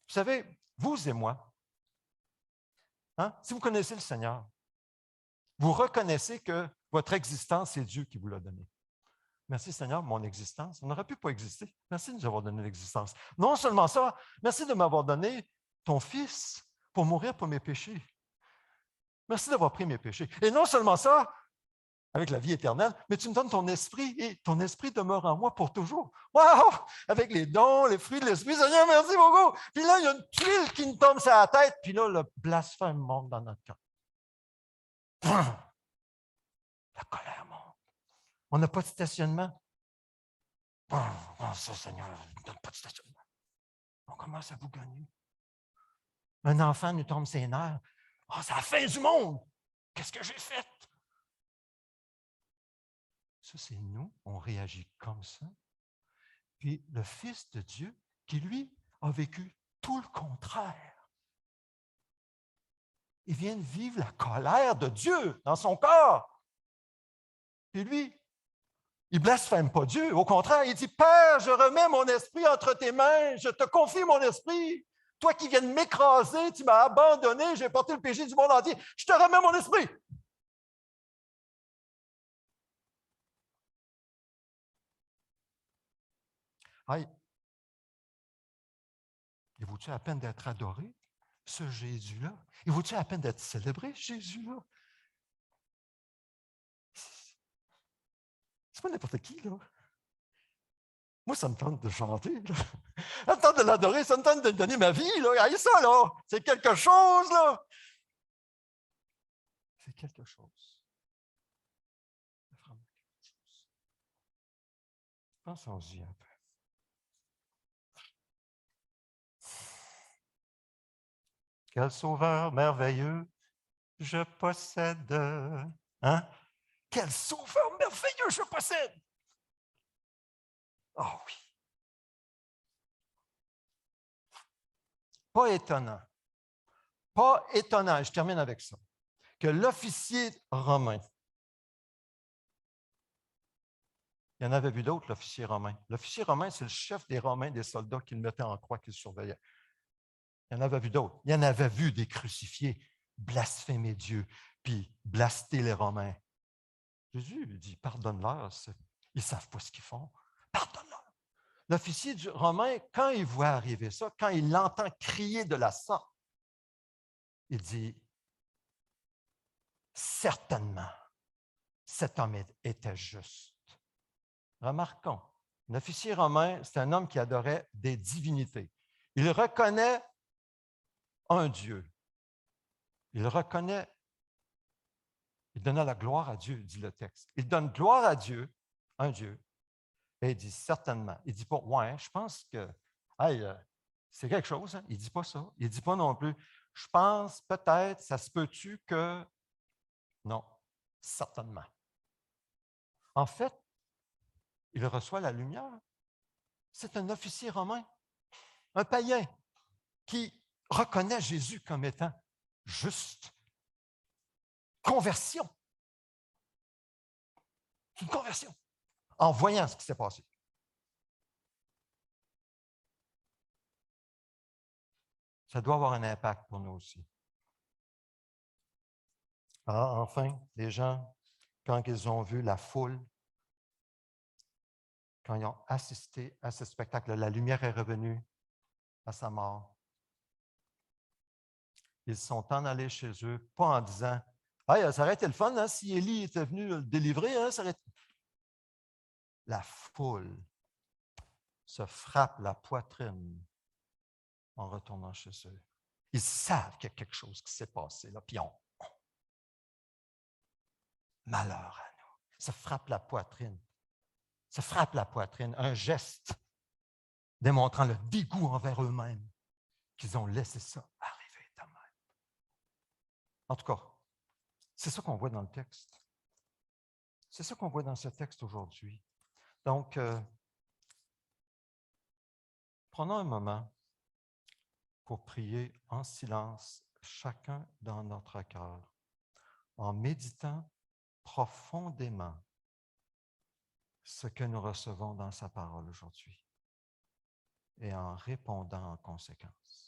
Vous savez, vous et moi, hein, si vous connaissez le Seigneur, vous reconnaissez que votre existence, c'est Dieu qui vous l'a donnée. Merci Seigneur, mon existence. On n'aurait pu pas exister. Merci de nous avoir donné l'existence. Non seulement ça, merci de m'avoir donné ton Fils pour mourir pour mes péchés. Merci d'avoir pris mes péchés. Et non seulement ça, avec la vie éternelle, mais tu me donnes ton esprit et ton esprit demeure en moi pour toujours. Wow! Avec les dons, les fruits de l'esprit, Seigneur, merci beaucoup. Puis là, il y a une tuile qui nous tombe sur la tête, puis là, le blasphème monte dans notre cœur. La colère monte. On n'a pas de stationnement. Oh, ça, Seigneur, ne donne pas de stationnement. On commence à vous gagner. Un enfant nous tombe ses nerfs. Oh, c'est la fin du monde. Qu'est-ce que j'ai fait? Ça, c'est nous. On réagit comme ça. Puis le Fils de Dieu, qui lui a vécu tout le contraire. Il vient de vivre la colère de Dieu dans son corps. Puis lui, il ne blasphème pas Dieu. Au contraire, il dit, Père, je remets mon esprit entre tes mains, je te confie mon esprit. Toi qui viens de m'écraser, tu m'as abandonné, j'ai porté le péché du monde entier. Je te remets mon esprit. Aïe. Il vaut-tu la peine d'être adoré, ce Jésus-là? Il vaut-tu la peine d'être célébré, Jésus-là? C'est pas n'importe qui, là. Moi, ça me tente de chanter, là. Ça me tente de l'adorer, ça me tente de donner ma vie, là. Aïe, ça, là, c'est quelque chose, là. C'est quelque chose. C'est vraiment quelque chose. Pensons-y un peu. Quel sauveur merveilleux je possède. Hein? Quel sauveur merveilleux je possède. Oh oui. Pas étonnant. Pas étonnant, je termine avec ça, que l'officier romain, il y en avait vu d'autres, l'officier romain. L'officier romain, c'est le chef des Romains, des soldats qui le mettaient en croix, qui le surveillaient. Il y en avait vu d'autres. Il y en avait vu des crucifiés blasphémer Dieu, puis blaster les Romains. Jésus lui dit, pardonne-leur, ils ne savent pas ce qu'ils font. Pardonne-leur. L'officier romain, quand il voit arriver ça, quand il l'entend crier de la sorte, il dit, certainement, cet homme était juste. Remarquons, l'officier romain, c'est un homme qui adorait des divinités. Il reconnaît un Dieu. Il reconnaît, il donna la gloire à Dieu, dit le texte. Il donne gloire à Dieu, un Dieu, et il dit certainement. Il ne dit pas, ouais, je pense que, hey, c'est quelque chose. Hein? Il ne dit pas ça. Il ne dit pas non plus, je pense peut-être, ça se peut-tu que. Non, certainement. En fait, il reçoit la lumière. C'est un officier romain, un païen, qui reconnaît Jésus comme étant juste. Conversion. C'est une conversion. En voyant ce qui s'est passé. Ça doit avoir un impact pour nous aussi. Ah, enfin, les gens, quand ils ont vu la foule, quand ils ont assisté à ce spectacle, la lumière est revenue à sa mort. Ils sont en allés chez eux, pas en disant « Hey, ça aurait été le fun hein, si Élie était venu le délivrer. Hein, ça aurait... » La foule se frappe la poitrine en retournant chez eux. Ils savent qu'il y a quelque chose qui s'est passé là, puis malheur à nous. Se frappe la poitrine. Se frappe la poitrine, un geste démontrant le dégoût envers eux-mêmes qu'ils ont laissé ça arriver de même. En tout cas, c'est ça qu'on voit dans le texte. C'est ça qu'on voit dans ce texte aujourd'hui. Donc, prenons un moment pour prier en silence, chacun dans notre cœur, en méditant profondément ce que nous recevons dans sa parole aujourd'hui et en répondant en conséquence.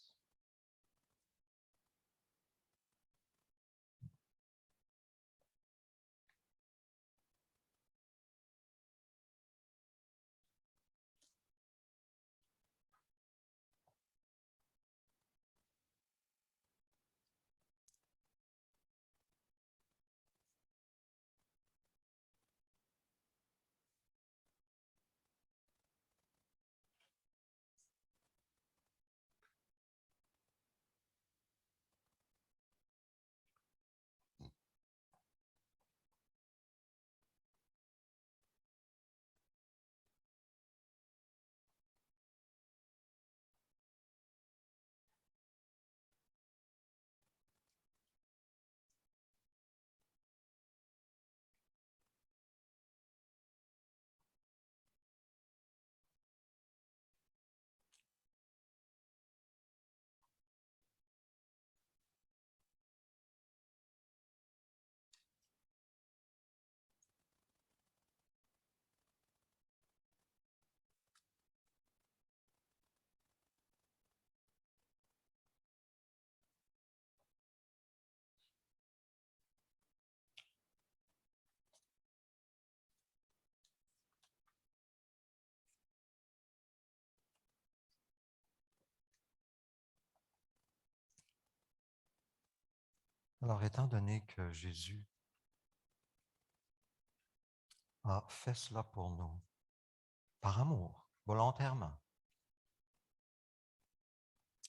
Alors, étant donné que Jésus a fait cela pour nous, par amour, volontairement,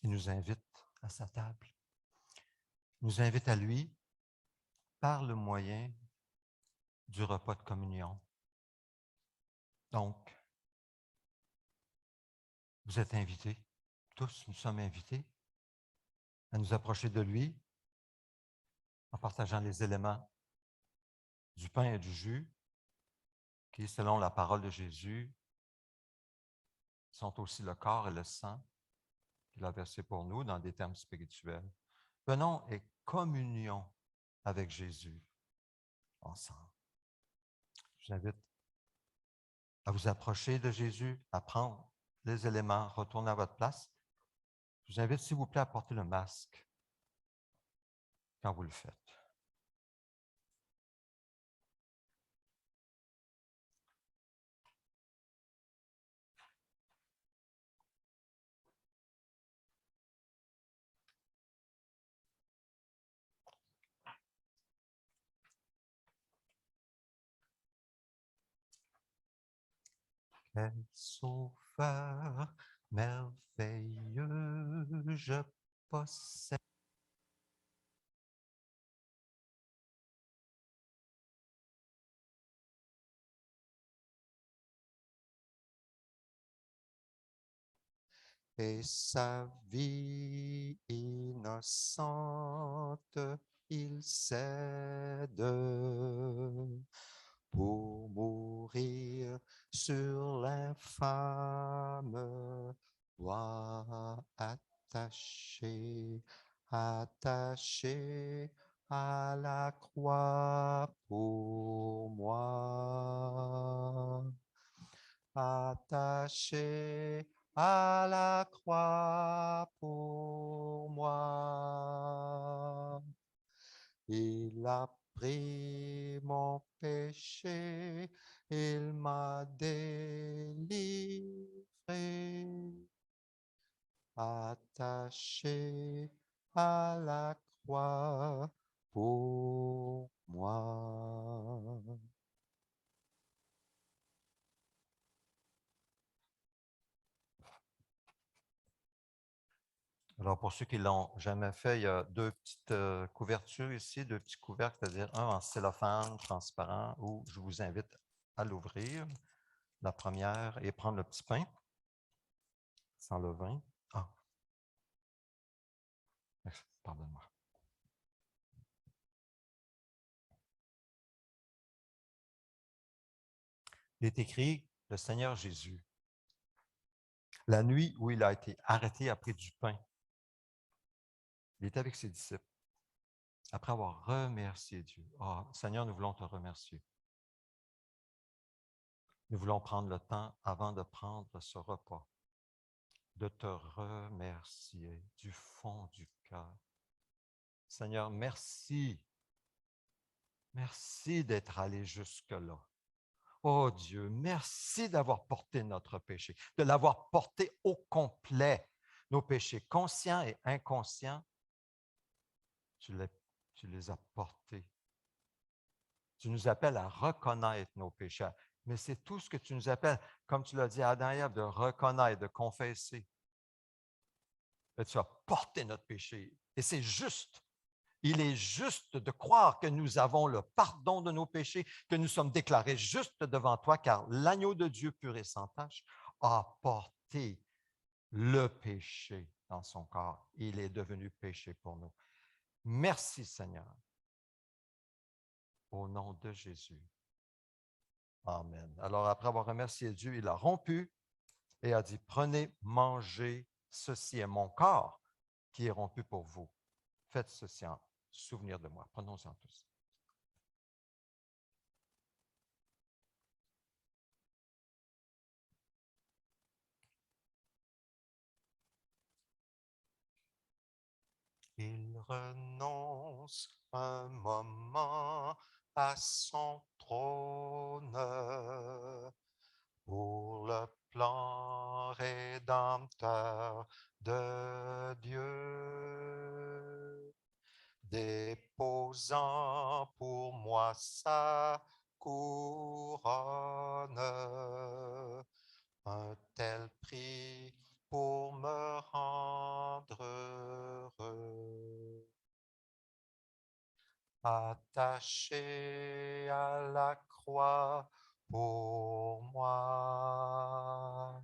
il nous invite à sa table. Il nous invite à lui par le moyen du repas de communion. Donc, vous êtes invités, tous nous sommes invités à nous approcher de lui en partageant les éléments du pain et du jus qui, selon la parole de Jésus, sont aussi le corps et le sang qu'il a versé pour nous dans des termes spirituels. Venons et communions avec Jésus ensemble. Je vous invite à vous approcher de Jésus, à prendre les éléments, retourner à votre place. Je vous invite, s'il vous plaît, à porter le masque quand vous le faites. Quel sauveur merveilleux je possède. Et sa vie innocente, il cède pour mourir sur l'infâme bois attaché, attaché à la croix pour moi. Attaché à la croix pour moi. Il a pris mon péché, il m'a délivré. Attaché à la croix pour moi. Alors, pour ceux qui ne l'ont jamais fait, il y a deux petites couvertures ici, deux petits couvercles, c'est-à-dire un en cellophane transparent où je vous invite à l'ouvrir, la première, et prendre le petit pain sans levain. Ah, pardonne-moi. Il est écrit, le Seigneur Jésus, la nuit où il a été arrêté après du pain, il était avec ses disciples. Après avoir remercié Dieu, « Ah, Seigneur, nous voulons te remercier. Nous voulons prendre le temps, avant de prendre ce repas, de te remercier du fond du cœur. Seigneur, merci. Merci d'être allé jusque-là. Oh Dieu, merci d'avoir porté notre péché, de l'avoir porté au complet. Nos péchés conscients et inconscients, tu les as portés. Tu nous appelles à reconnaître nos péchés. Mais c'est tout ce que tu nous appelles, comme tu l'as dit à Adam et Ève, de reconnaître, de confesser. Et tu as porté notre péché. Et c'est juste. Il est juste de croire que nous avons le pardon de nos péchés, que nous sommes déclarés justes devant toi, car l'agneau de Dieu pur et sans tache a porté le péché dans son corps. Il est devenu péché pour nous. Merci Seigneur. Au nom de Jésus. Amen. Alors après avoir remercié Dieu, il a rompu et a dit, prenez, mangez, ceci est mon corps qui est rompu pour vous. Faites ceci en souvenir de moi. Prenons-en tous. Il renonce un moment à son trône pour le plan rédempteur de Dieu, déposant pour moi sa couronne, un tel prix pour me rendre heureux. Attaché à la croix pour moi.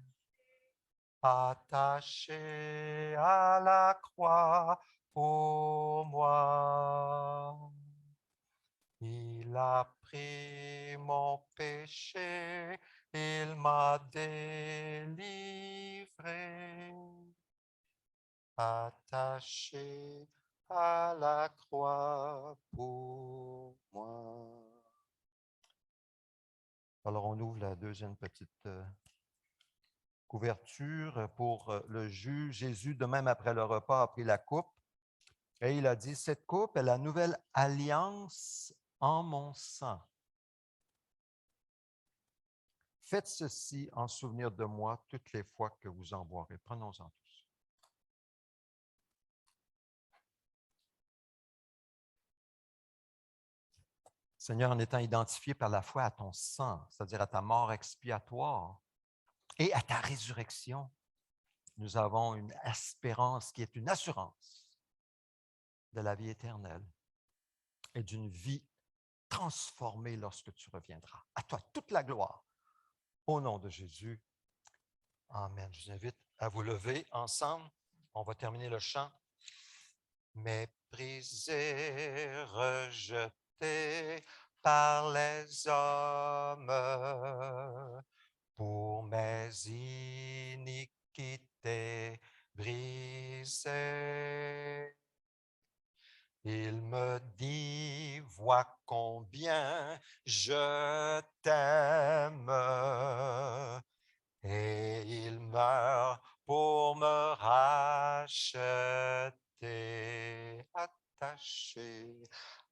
Attaché à la croix pour moi. Il a pris mon péché, il m'a délivré. Attaché à la croix pour moi. Alors, on ouvre la deuxième petite couverture pour le jus. Jésus, de même après le repas, a pris la coupe et il a dit, cette coupe est la nouvelle alliance en mon sang. Faites ceci en souvenir de moi toutes les fois que vous en boirez. Prenons-en tous. Seigneur, en étant identifié par la foi à ton sang, c'est-à-dire à ta mort expiatoire et à ta résurrection, nous avons une espérance qui est une assurance de la vie éternelle et d'une vie transformée lorsque tu reviendras. À toi toute la gloire. Au nom de Jésus. Amen. Je vous invite à vous lever ensemble. On va terminer le chant. Méprisé, rejeté par les hommes, pour mes iniquités brisées. Il me dit, vois combien je t'aime, et il meurt pour me racheter.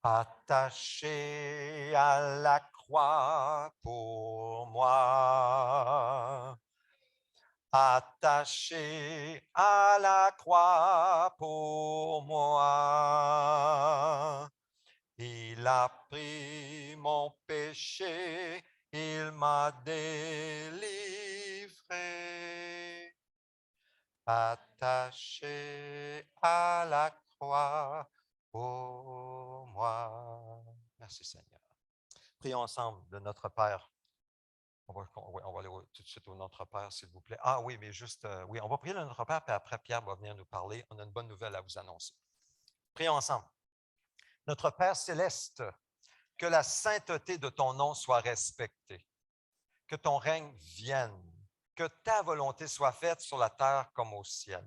Attaché à la croix pour moi. Attaché à la croix pour moi. Il a pris mon péché, il m'a délivré. Attaché à la croix pour moi. Merci Seigneur. Prions ensemble de notre Père. On va aller tout de suite au Notre Père, s'il vous plaît. Ah oui, mais juste, oui, on va prier le Notre Père, puis après Pierre va venir nous parler. On a une bonne nouvelle à vous annoncer. Prions ensemble. Notre Père céleste, que la sainteté de ton nom soit respectée, que ton règne vienne, que ta volonté soit faite sur la terre comme au ciel.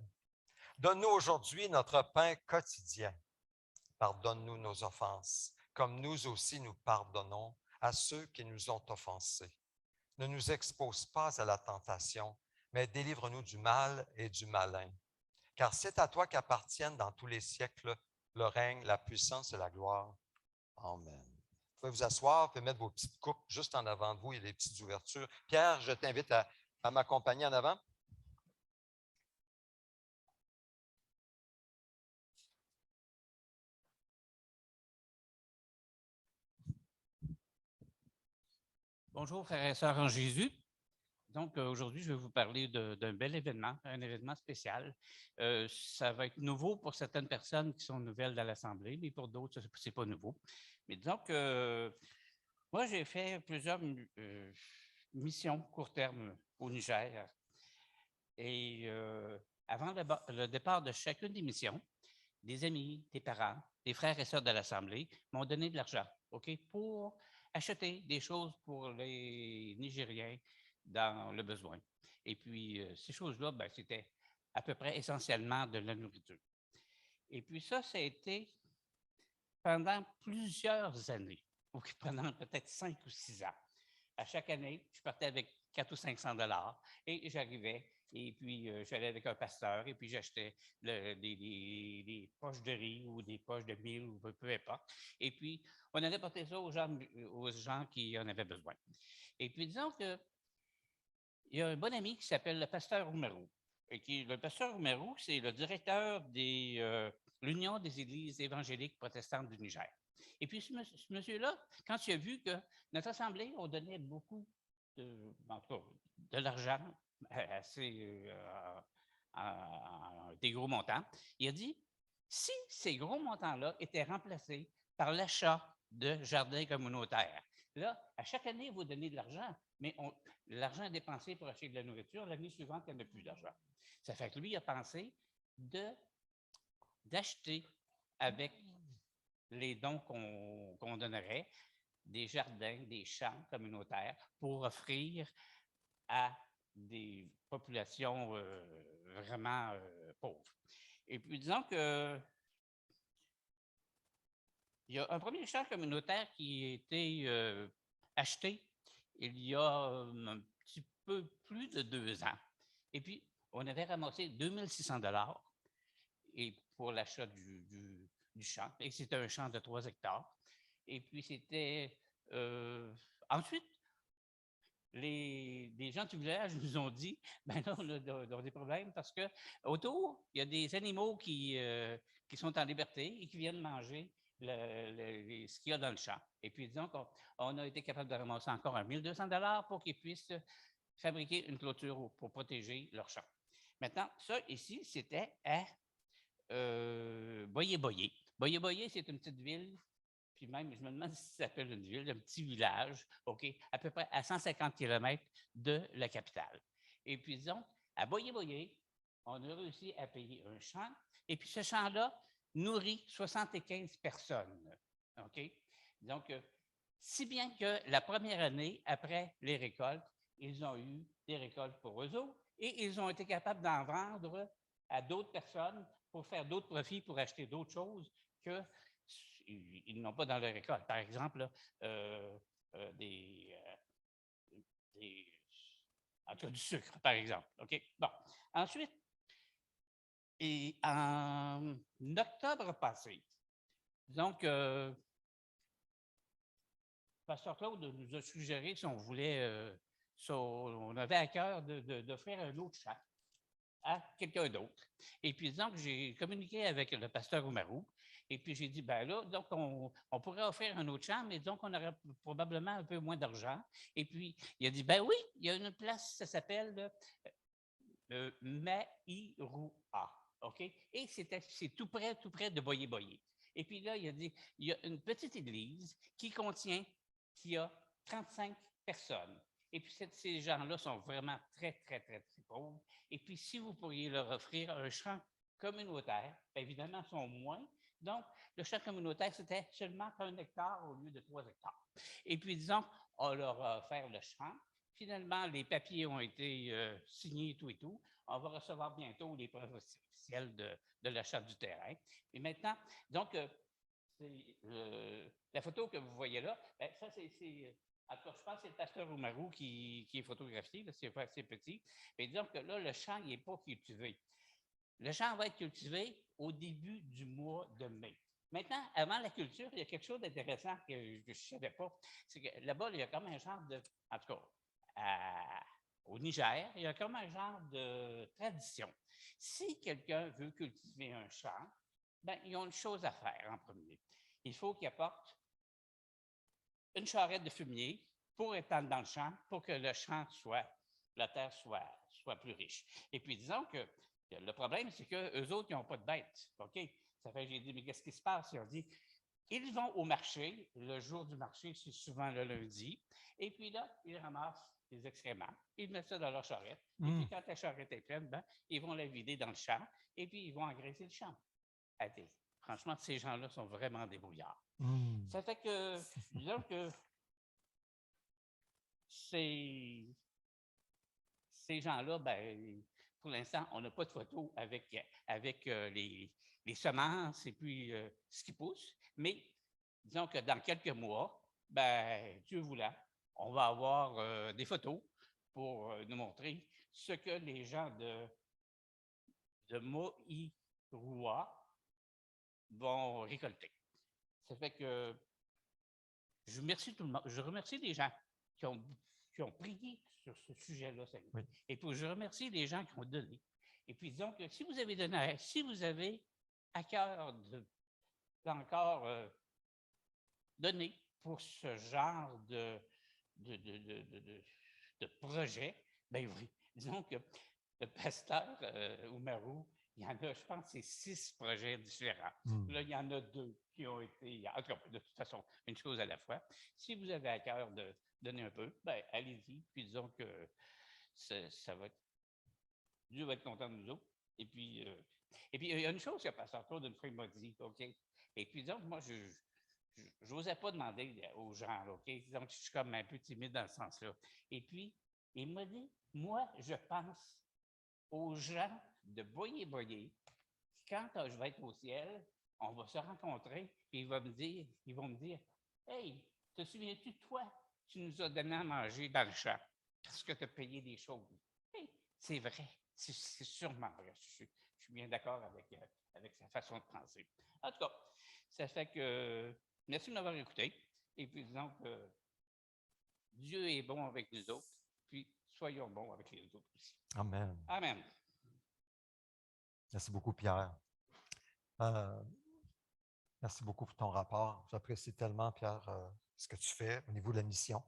Donne-nous aujourd'hui notre pain quotidien. Pardonne-nous nos offenses, comme nous aussi nous pardonnons à ceux qui nous ont offensés. Ne nous expose pas à la tentation, mais délivre-nous du mal et du malin. Car c'est à toi qu'appartiennent dans tous les siècles le règne, la puissance et la gloire. Amen. Vous pouvez vous asseoir, vous pouvez mettre vos petites coupes juste en avant de vous, il y a des petites ouvertures. Pierre, je t'invite à m'accompagner en avant. Bonjour, frères et sœurs en Jésus. Donc, aujourd'hui, je vais vous parler d'un bel événement, un événement spécial. Ça va être nouveau pour certaines personnes qui sont nouvelles dans l'Assemblée, mais pour d'autres, ce n'est pas nouveau. Mais disons que moi, j'ai fait plusieurs missions court terme au Niger. Et avant le départ de chacune des missions, des amis, des parents, des frères et sœurs de l'Assemblée m'ont donné de l'argent, OK, pour acheter des choses pour les Nigériens dans le besoin. Et puis, ces choses-là, ben, c'était à peu près essentiellement de la nourriture. Et puis ça a été pendant plusieurs années, OK, pendant peut-être 5 ou 6 ans. À chaque année, je partais avec 400 ou 500 dollars et j'arrivais et puis j'allais avec un pasteur et puis j'achetais des poches de riz ou des poches de mil ou peu importe. Et puis, on allait porter ça aux gens qui en avaient besoin. Et puis, disons que il y a un bon ami qui s'appelle le pasteur Oumarou. Le pasteur Oumarou, c'est le directeur de l'Union des églises évangéliques protestantes du Niger. Et puis, ce monsieur-là, quand il a vu que notre assemblée, on donnait beaucoup, en tout cas, de l'argent, assez, des gros montants, il a dit, si ces gros montants-là étaient remplacés par l'achat de jardins communautaires, là, à chaque année, vous donnez de l'argent, mais l'argent est dépensé pour acheter de la nourriture. L'année suivante, il n'y en a plus d'argent. Ça fait que lui, il a pensé d'acheter avec les dons qu'on donnerait des jardins, des champs communautaires pour offrir à des populations vraiment pauvres. Et puis, disons que il y a un premier champ communautaire qui a été acheté il y a un petit peu plus de 2 ans. Et puis, on avait ramassé 2600 dollars pour l'achat du champ. Et c'était un champ de 3 hectares. Et puis, c'était... ensuite, les gens du village nous ont dit, ben là, on a des problèmes parce que autour, il y a des animaux qui sont en liberté et qui viennent manger ce qu'il y a dans le champ. Et puis, disons qu'on a été capable de ramasser encore 1 200 $ pour qu'ils puissent fabriquer une clôture pour protéger leur champ. Maintenant, ça ici, c'était à Boyé-Boyé. Boyé-Boyé, c'est une petite ville, puis même, je me demande si ça s'appelle une ville, un petit village, OK, à peu près à 150 km de la capitale. Et puis, disons, à Boyé-Boyé, on a réussi à payer un champ, et puis ce champ-là nourrit 75 personnes, OK? Donc, si bien que la première année, après les récoltes, ils ont eu des récoltes pour eux autres, et ils ont été capables d'en vendre à d'autres personnes pour faire d'autres profits, pour acheter d'autres choses qu'ils n'ont pas dans leur école. Par exemple, en tout cas, du sucre, par exemple. OK? Bon. Ensuite, et en octobre passé, donc, Pasteur Claude nous a suggéré si on voulait, on avait à cœur d'offrir un autre champ à quelqu'un d'autre. Et puis, disons que j'ai communiqué avec le pasteur Oumarou, et puis j'ai dit, ben là, donc on pourrait offrir un autre champ, mais donc on aurait probablement un peu moins d'argent. Et puis, il a dit, ben oui, il y a une place, ça s'appelle Maïroua, OK? Et c'est tout près de Boyé-Boyé. Et puis là, il a dit, il y a une petite église qui a 35 personnes. Et puis, ces gens-là sont vraiment très, très, très, très pauvres. Et puis, si vous pourriez leur offrir un champ communautaire, évidemment, ils sont moins. Donc, le champ communautaire, c'était seulement 1 hectare au lieu de 3 hectares. Et puis, disons, on leur a offert le champ. Finalement, les papiers ont été signés et tout. On va recevoir bientôt les preuves officielles de l'achat du terrain. Et maintenant, donc, la photo que vous voyez là, ben, ça, c'est En tout cas, je pense que c'est le pasteur Oumarou qui est photographié, c'est assez petit. Mais disons que là, le champ n'est pas cultivé. Le champ va être cultivé au début du mois de mai. Maintenant, avant la culture, il y a quelque chose d'intéressant que je ne savais pas. C'est que là-bas, il y a comme un genre de. En tout cas, au Niger, il y a comme un genre de tradition. Si quelqu'un veut cultiver un champ, ben, ils ont une chose à faire en premier. Il faut qu'il apporte une charrette de fumier pour étendre dans le champ, pour que le champ la terre soit plus riche. Et puis, disons que le problème, c'est qu'eux autres, ils n'ont pas de bêtes. OK? Ça fait que j'ai dit, mais qu'est-ce qui se passe? Ils ont dit, ils vont au marché. Le jour du marché, c'est souvent le lundi. Et puis là, ils ramassent les excréments. Ils mettent ça dans leur charrette. Et puis, quand la charrette est pleine, ben, ils vont la vider dans le champ. Et puis, ils vont engraisser le champ. Allez, franchement, ces gens-là sont vraiment débrouillards. Ça fait que, disons que ces gens-là, ben, pour l'instant, on n'a pas de photo avec les semences et puis ce qui pousse. Mais disons que dans quelques mois, ben, Dieu voulant, on va avoir des photos pour nous montrer ce que les gens de Moïroua vont récolter. Ça fait que je remercie tout le monde. Je remercie les gens qui ont prié sur ce sujet-là, Seigneur. Oui. Et puis, je remercie les gens qui ont donné. Et puis, disons que si vous avez donné, si vous avez à cœur d'encore donner pour ce genre de projet, bien oui. Disons que le pasteur Oumarou, il y en a, je pense, c'est 6 projets différents. Là, il y en a 2 qui ont été, en tout cas, de toute façon, une chose à la fois. Si vous avez à cœur de donner un peu, bien, allez-y, puis disons que ça va être, Dieu va être content de nous autres. Et puis, il y a une chose que le pasteur Claude une fois m'a dit, OK? Et puis, disons que moi, je n'osais pas demander aux gens, OK? Donc, je suis comme un peu timide dans ce sens-là. Et puis, il m'a dit, moi, je pense aux gens de Boyer-Boyer, quand je vais être au ciel, on va se rencontrer, et ils vont me dire, hey, te souviens-tu de toi? Tu nous as donné à manger dans le champ parce que tu as payé des choses. Hey, c'est vrai, c'est sûrement vrai. Je suis bien d'accord avec sa façon de penser. En tout cas, ça fait que merci de m'avoir écouté. Et puis disons que Dieu est bon avec nous autres, puis soyons bons avec les autres aussi. Amen. Amen. Merci beaucoup, Pierre. Merci beaucoup pour ton rapport. J'apprécie tellement, Pierre, ce que tu fais au niveau de la mission.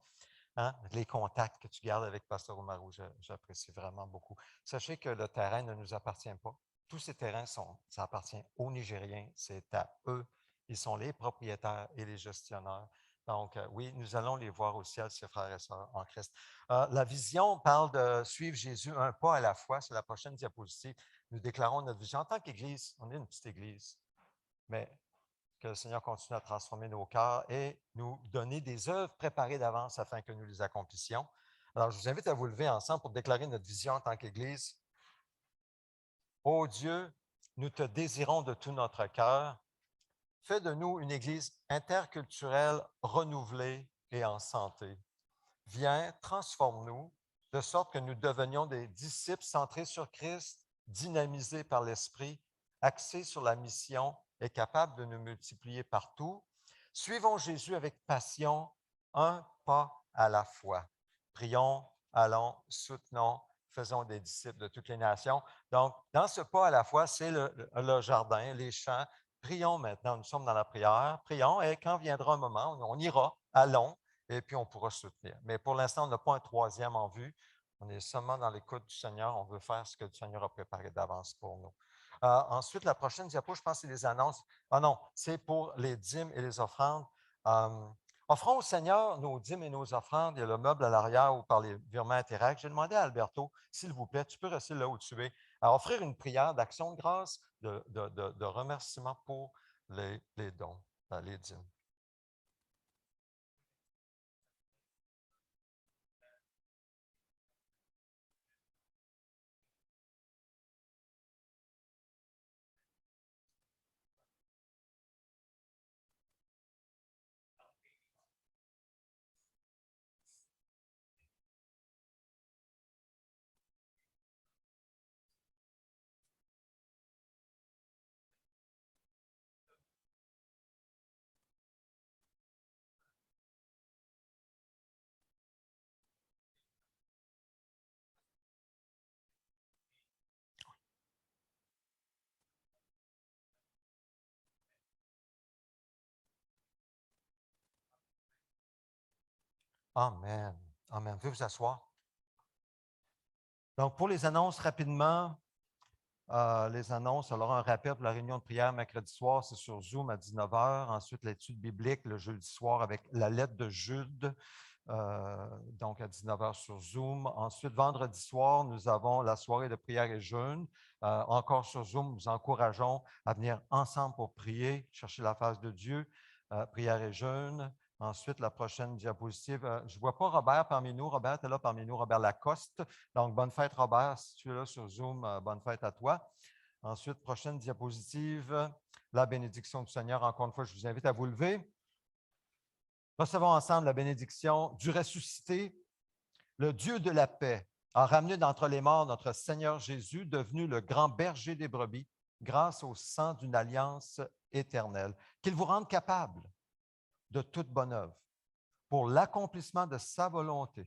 Hein? Les contacts que tu gardes avec Pasteur Oumarou, j'apprécie vraiment beaucoup. Sachez que le terrain ne nous appartient pas. Tous ces terrains, ça appartient aux Nigériens. C'est à eux. Ils sont les propriétaires et les gestionnaires. Donc, oui, nous allons les voir au ciel, ces frères et sœurs en Christ. La vision parle de suivre Jésus un pas à la fois. C'est la prochaine diapositive. Nous déclarons notre vision. En tant qu'Église, on est une petite Église, mais que le Seigneur continue à transformer nos cœurs et nous donner des œuvres préparées d'avance afin que nous les accomplissions. Alors, je vous invite à vous lever ensemble pour déclarer notre vision en tant qu'Église. Ô Dieu, nous te désirons de tout notre cœur. Fais de nous une Église interculturelle, renouvelée et en santé. Viens, transforme-nous de sorte que nous devenions des disciples centrés sur Christ, dynamisés par l'Esprit, axés sur la mission et capables de nous multiplier partout. Suivons Jésus avec passion, un pas à la fois. Prions, allons, soutenons, faisons des disciples de toutes les nations. Donc, dans ce pas à la fois, c'est le jardin, les champs. Prions maintenant, nous sommes dans la prière. Prions et quand viendra un moment, on ira, allons, et puis on pourra soutenir. Mais pour l'instant, on n'a pas un troisième en vue. On est seulement dans l'écoute du Seigneur. On veut faire ce que le Seigneur a préparé d'avance pour nous. Ensuite, la prochaine diapo, je pense que c'est les annonces. Ah non, c'est pour les dîmes et les offrandes. Offrons au Seigneur nos dîmes et nos offrandes. Il y a le meuble à l'arrière ou par les virements Interact. J'ai demandé à Alberto, s'il vous plaît, tu peux rester là où tu es, à offrir une prière d'action de grâce, de remerciement pour les dons, les dîmes. Amen. Amen. Vous pouvez vous asseoir. Donc, pour les annonces rapidement, les annonces, alors un rappel pour la réunion de prière mercredi soir, c'est sur Zoom à 19 h. Ensuite, l'étude biblique le jeudi soir avec la lettre de Jude, donc à 19 h sur Zoom. Ensuite, vendredi soir, nous avons la soirée de prière et jeûne. Encore sur Zoom, nous encourageons à venir ensemble pour prier, chercher la face de Dieu, prière et jeûne. Ensuite, la prochaine diapositive, je ne vois pas Robert parmi nous. Robert est là parmi nous, Robert Lacoste. Donc, bonne fête, Robert. Si tu es là sur Zoom, bonne fête à toi. Ensuite, prochaine diapositive, la bénédiction du Seigneur. Encore une fois, je vous invite à vous lever. Recevons ensemble la bénédiction du ressuscité. Le Dieu de la paix a ramené d'entre les morts notre Seigneur Jésus, devenu le grand berger des brebis, grâce au sang d'une alliance éternelle. Qu'il vous rende capable de toute bonne œuvre pour l'accomplissement de sa volonté.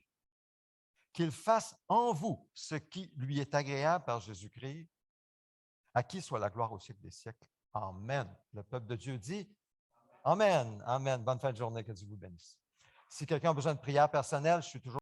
Qu'il fasse en vous ce qui lui est agréable par Jésus-Christ, à qui soit la gloire au siècle des siècles. Amen. Le peuple de Dieu dit Amen. Amen. Bonne fin de journée, que Dieu vous bénisse. Si quelqu'un a besoin de prière personnelle, je suis toujours